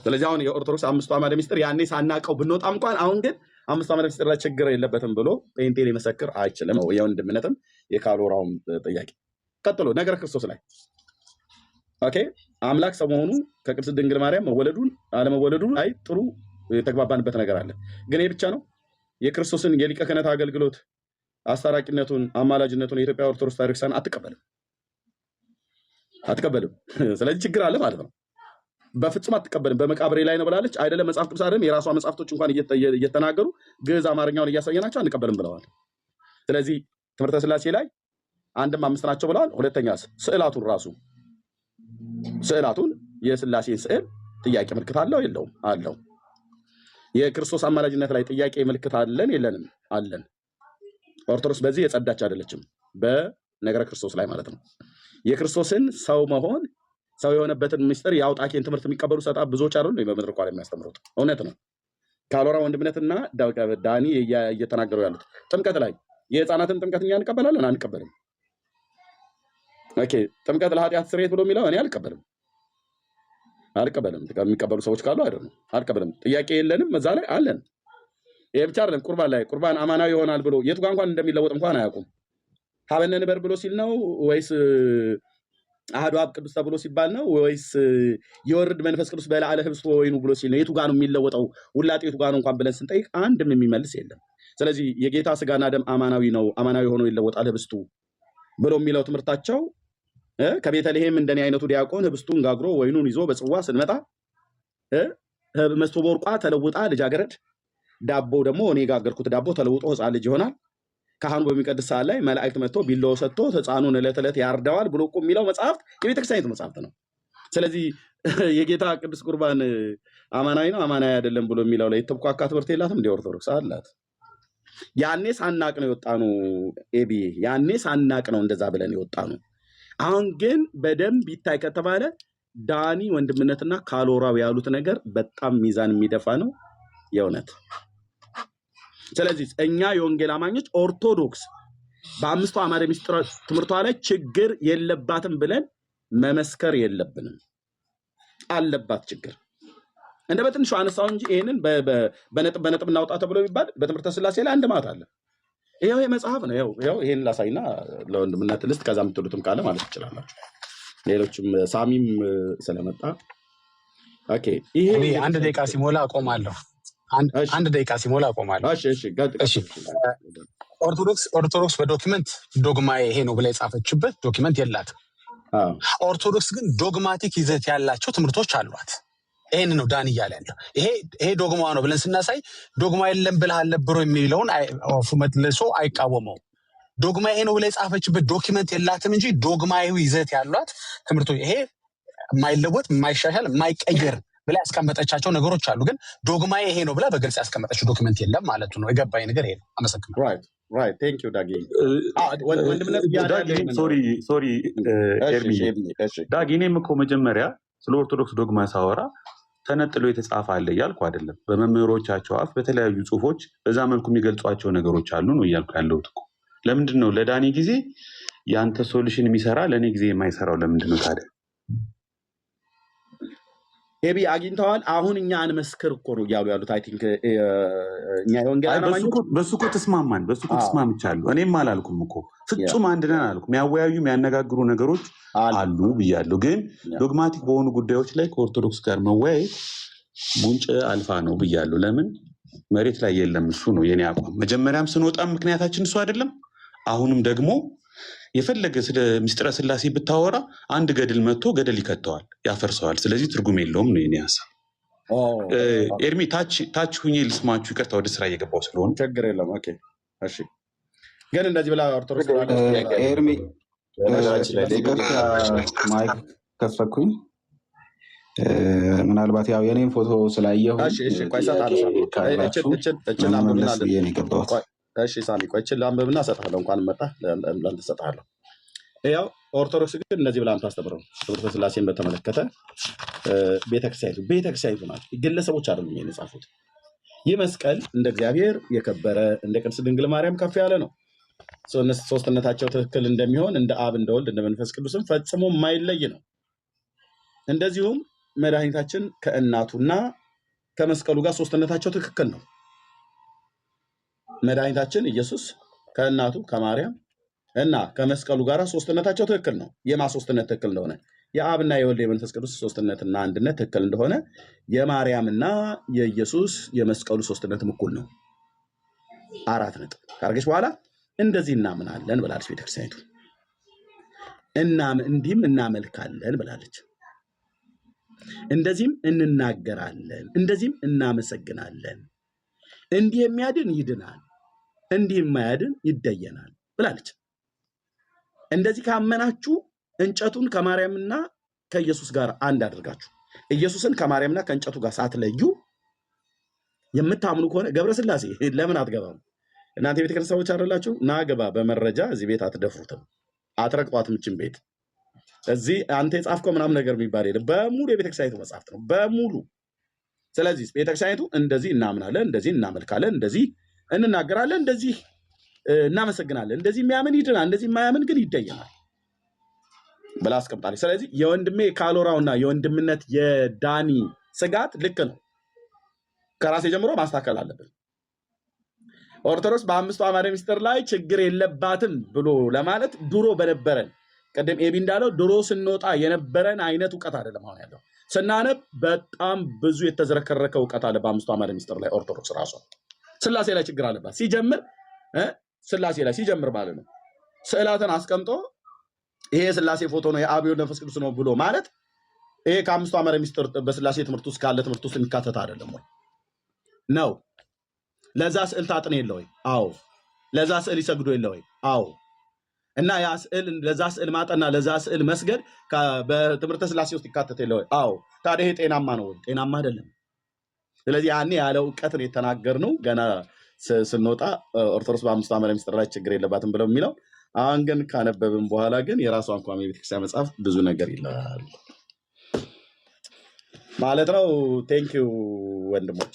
ስለዚህ አሁን የኦርቶዶክስ 5ቱ አዕማደ ምስጢር ያኔ ሳናቀው ብንወጣ እንኳን አሁን ግን 5ቱ አዕማደ ምስጢር ላይ ችግር የለበትም ብሎ ጴንጤ ሊመሰክር አይችልም። የወንድምነትም የካሎራውም ጥያቄ ቀጥሎ ነገረ ክርስቶስ ላይ ኦኬ። አምላክ ሰው መሆኑ ከቅድስት ድንግል ማርያም መወለዱን አለመወለዱን አይ ጥሩ የተግባባንበት ነገር አለ። ግን ይሄ ብቻ ነው? የክርስቶስን የሊቀ ክህነት አገልግሎት አስታራቂነቱን አማላጅነቱን የኢትዮጵያ ኦርቶዶክስ ቤተክርስቲያን አትቀበልም። ስለዚህ ችግር አለ ማለት ነው። በፍጹም አትቀበልም። በመቃብሬ ላይ ነው ብላለች አይደለም። መጽሐፍ ቅዱስ አይደለም የራሷ መጽሐፍቶች እንኳን እየተናገሩ ግዕዝ አማርኛውን እያሳየናቸው አንቀበልም ብለዋል። ስለዚህ ትምህርተ ሥላሴ ላይ 1ም 5 ናቸው ብለዋል። ሁለተኛስ ስዕላቱን ራሱ ስዕላቱን የሥላሴን ስዕል ጥያቄ ምልክት አለው የለውም? አለው። የክርስቶስ አማላጅነት ላይ ጥያቄ ምልክት አለን የለንም? አለን። ኦርቶዶክስ በዚህ የጸዳች አይደለችም። በነገረ ክርስቶስ ላይ ማለት ነው። የክርስቶስን ሰው መሆን ሰው የሆነበትን ምስጢር የአውጣኬን ትምህርት የሚቀበሉ ሰጣ ብዙዎች አይደሉ በመድረኩ ላይ የሚያስተምሩት እውነት ነው። ካሎራ ወንድምነትና ዳኒ እየተናገሩ ያሉት ጥምቀት ላይ የሕፃናትን ጥምቀት እኛ እንቀበላለን አንቀበልም? ኦኬ። ጥምቀት ለኃጢአት ስርየት ብሎ የሚለው እኔ አልቀበልም። የሚቀበሉ ሰዎች ካሉ አይደለም አልቀበልም። ጥያቄ የለንም። እዛ ላይ አለን። ይሄ ብቻ አይደለም። ቁርባን ላይ ቁርባን አማናዊ ይሆናል ብሎ የቱ ጋር እንኳን እንደሚለወጥ እንኳን አያውቁም። ሀበነ ንበር ብሎ ሲል ነው ወይስ አሐዱ አብ ቅዱስ ተብሎ ሲባል ነው ወይስ የወርድ መንፈስ ቅዱስ በላዕለ ህብስት ወይኑ ብሎ ሲል ነው? የቱ ጋር ነው የሚለወጠው? ውላጤ የቱ ጋር ነው እንኳን ብለን ስንጠይቅ አንድም የሚመልስ የለም። ስለዚህ የጌታ ስጋና ደም አማናዊ ነው፣ አማናዊ ሆኖ ይለወጣል ህብስቱ ብሎ የሚለው ትምህርታቸው ከቤተልሔም እንደኔ አይነቱ ዲያቆን ህብስቱን ጋግሮ ወይኑን ይዞ በጽዋ ስንመጣ መሶበ ወርቋ ተለውጣ ልጃገረድ፣ ዳቦ ደግሞ እኔ ጋገርኩት ዳቦ ተለውጦ ህፃን ልጅ ይሆናል። ካህኑ በሚቀድስ ሰዓት ላይ መላእክት መጥቶ ቢላው ሰጥቶ ህፃኑን ዕለት ዕለት ያርደዋል ብሎ እኮ የሚለው መጽሐፍት የቤተክርስቲያኒቱ መጽሐፍት ነው። ስለዚህ የጌታ ቅዱስ ቁርባን አማናዊ ነው አማናዊ አይደለም ብሎ የሚለው ላይ የተብኳካ ትምህርት የላትም እንደ ኦርቶዶክስ አላት። ያኔ ሳናቅ ነው የወጣኑ ኤቢ፣ ያኔ ሳናቅ ነው እንደዛ ብለን የወጣኑ። አሁን ግን በደንብ ይታይ ከተባለ ዳኒ ወንድምነትና ካሎራው ያሉት ነገር በጣም ሚዛን የሚደፋ ነው የእውነት። ስለዚህ እኛ የወንጌል አማኞች ኦርቶዶክስ በአምስቱ አዕማደ ምስጢር ትምህርቷ ላይ ችግር የለባትም ብለን መመስከር የለብንም። አለባት ችግር። እንደ በትንሹ አነሳው እንጂ ይሄንን በነጥብ እናውጣ ተብሎ የሚባል በትምህርተ ሥላሴ ላይ አንድ ማት አለ። ይሄው መጽሐፍ ነው። ይሄው ይሄን ላሳይና ለወንድምነት ልስጥ፣ ከዛ የምትሉትም ካለ ማለት ትችላላችሁ። ሌሎችም ሳሚም ስለመጣ ኦኬ። ይሄ አንድ ደቂቃ ሲሞላ አቆማለሁ። አንድ ደቂቃ ሲሞላ አቆማለሁ። እሺ። ኦርቶዶክስ በዶክመንት ዶግማ ይሄ ነው ብላ የጻፈችበት ዶክመንት የላትም። ኦርቶዶክስ ግን ዶግማቲክ ይዘት ያላቸው ትምህርቶች አሏት። ይሄን ነው ዳን እያለ ያለው። ይሄ ዶግማ ነው ብለን ስናሳይ ዶግማ የለም ብለሃል ነበር የሚለውን መልሶ አይቃወመው። ዶግማ ይሄ ነው ብላ የጻፈችበት ዶክመንት የላትም እንጂ ዶግማዊ ይዘት ያሏት ትምህርቶች፣ ይሄ የማይለወጥ የማይሻሻል የማይቀየር ብላ ያስቀመጠቻቸው ነገሮች አሉ። ግን ዶግማ ይሄ ነው ብላ በግልጽ ያስቀመጠችው ዶክመንት የለም ማለት ነው። የገባኝ ነገር ይሄ ነው። አመሰግናለሁ። Right, thank you, Dagi. ዳጊ እኔም እኮ መጀመሪያ ስለ ኦርቶዶክስ ዶግማ ሳወራ ተነጥሎ የተጻፈ አለ እያልኩ አይደለም። በመምህሮቻቸው አፍ በተለያዩ ጽሁፎች በዛ መልኩ የሚገልጿቸው ነገሮች አሉ ነው እያልኩ ያለሁት እኮ። ለምንድን ነው ለዳኒ ጊዜ የአንተ ሶሉሽን የሚሰራ ለእኔ ጊዜ የማይሰራው? ለምንድን ነው ታዲያ? ኤቢ አግኝተዋል። አሁን እኛ አንመስክር እኮ ነው እያሉ ያሉት። አይ ቲንክ እኛ የወንጌል አማኞች በሱ እኮ ተስማማን፣ በሱ እኮ ተስማምቻለሁ። እኔም አላልኩም እኮ ፍጹም አንድ ነን አላልኩም። የሚያወያዩ የሚያነጋግሩ ነገሮች አሉ ብያለሁ። ግን ዶግማቲክ በሆኑ ጉዳዮች ላይ ከኦርቶዶክስ ጋር መወያየት ጉንጭ አልፋ ነው ብያለሁ። ለምን መሬት ላይ የለም። እሱ ነው የኔ አቋም። መጀመሪያም ስንወጣም ምክንያታችን እሱ አይደለም። አሁንም ደግሞ የፈለገ ስለ ምስጢረ ሥላሴ ብታወራ አንድ ገድል መጥቶ ገደል ይከተዋል፣ ያፈርሰዋል። ስለዚህ ትርጉም የለውም ነው የኔ ሀሳብ። ኤርሚ ታች ሁኜ ልስማችሁ። ይቅርታ ወደ ስራ እየገባው ስለሆነ ችግር የለም። ኦኬ እሺ። ግን እንደዚህ ብላ ኦርቶዶክስ ኤርሚ ይቅርታ ማይክ ከፈኩኝ። ምናልባት ያው የኔን ፎቶ ስላየሁ እሺ ሳሚ ቆይ እችን ላንብብና እሰጥሃለሁ። እንኳን መጣ ለአንተ እሰጥሃለሁ። ያው ኦርቶዶክስ ግን እንደዚህ ብላ የምታስተምረው ትምህርተ ሥላሴን በተመለከተ ቤተክርስቲያኒቱ ናት፣ ግለሰቦች አይደሉም ይሄን የጻፉት። ይህ መስቀል እንደ እግዚአብሔር የከበረ እንደ ቅድስት ድንግል ማርያም ከፍ ያለ ነው። ሶስትነታቸው ትክክል እንደሚሆን እንደ አብ እንደ ወልድ እንደ መንፈስ ቅዱስም ፈጽሞ የማይለይ ነው። እንደዚሁም መድኃኒታችን ከእናቱና ከመስቀሉ ጋር ሶስትነታቸው ትክክል ነው። መድኃኒታችን ኢየሱስ ከእናቱ ከማርያም እና ከመስቀሉ ጋር ሶስትነታቸው ትክክል ነው። የማ ሶስትነት ትክክል እንደሆነ የአብና የወልድ የመንፈስ ቅዱስ ሶስትነትና አንድነት ትክክል እንደሆነ የማርያምና የኢየሱስ የመስቀሉ ሶስትነትም እኩል ነው። 4 ነጥብ ካርገች በኋላ እንደዚህ እናምናለን ብላለች ቤተክርስቲያኒቱ። እንዲህም እናመልካለን ብላለች። እንደዚህም እንናገራለን፣ እንደዚህም እናመሰግናለን። እንዲህ የሚያድን ይድናል፣ እንዲህ የማያድን ይደየናል ብላለች። እንደዚህ ካመናችሁ እንጨቱን ከማርያምና ከኢየሱስ ጋር አንድ አድርጋችሁ ኢየሱስን ከማርያምና ከእንጨቱ ጋር ሳትለዩ የምታምኑ ከሆነ ገብረ ሥላሴ ለምን አትገባም? እናንተ የቤተክርስቲያን ሰዎች አይደላችሁ? ና ገባ። በመረጃ እዚህ ቤት አትደፍሩትም፣ አትረግጧትም። ይህችን ቤት እዚህ አንተ የጻፍከው ምናምን ነገር የሚባል የለም። በሙሉ የቤተክርስቲያኒቱ መጽሐፍት ነው በሙሉ። ስለዚህ ቤተክርስቲያኒቱ እንደዚህ እናምናለን፣ እንደዚህ እናመልካለን፣ እንደዚህ እንናገራለን፣ እንደዚህ እናመሰግናለን፣ እንደዚህ የሚያምን ይድናል፣ እንደዚህ የማያምን ግን ይደየናል ብላ አስቀምጣለች። ስለዚህ የወንድሜ ካሎራውና የወንድምነት የዳኒ ስጋት ልክ ነው። ከራሴ ጀምሮ ማስተካከል አለብን። ኦርቶዶክስ በአምስቱ አዕማደ ምስጢር ላይ ችግር የለባትም ብሎ ለማለት ድሮ በነበረን ቅድም ኤቢ እንዳለው ድሮ ስንወጣ የነበረን አይነት እውቀት አይደለም አሁን ያለው። ስናነብ በጣም ብዙ የተዘረከረከ እውቀት አለ በአምስቱ አዕማደ ምስጢር ላይ። ኦርቶዶክስ ራሷ ሥላሴ ላይ ችግር አለባት ሲጀምር፣ ሥላሴ ላይ ሲጀምር ማለት ነው። ስዕላትን አስቀምጦ ይሄ የሥላሴ ፎቶ ነው የአብ ወልድ መንፈስ ቅዱስ ነው ብሎ ማለት ይሄ ከአምስቱ አመረ ምስጢር በሥላሴ ትምህርት ውስጥ ካለ ትምህርት ውስጥ የሚካተት አይደለም ወይ ነው? ለዛ ስዕል ታጥን የለ ወይ? አዎ። ለዛ ስዕል ይሰግዱ የለ ወይ? አዎ። እና ያ ስዕል ለዛ ስዕል ማጠና ለዛ ስዕል መስገድ በትምህርተ ሥላሴ ውስጥ ይካተት የለ ወይ? አዎ። ታዲያ ይሄ ጤናማ ነው ወይ? ጤናማ አይደለም። ስለዚህ ያኔ ያለ እውቀት ነው የተናገርነው። ገና ስንወጣ ኦርቶዶክስ በአምስቱ አመረ ምስጢር ላይ ችግር የለባትም ብለው የሚለው አሁን ግን ካነበብን በኋላ ግን የራሷ እንኳን የቤተክርስቲያን መጽሐፍ ብዙ ነገር ይላል ማለት ነው። ቴንኪው ወንድሞች።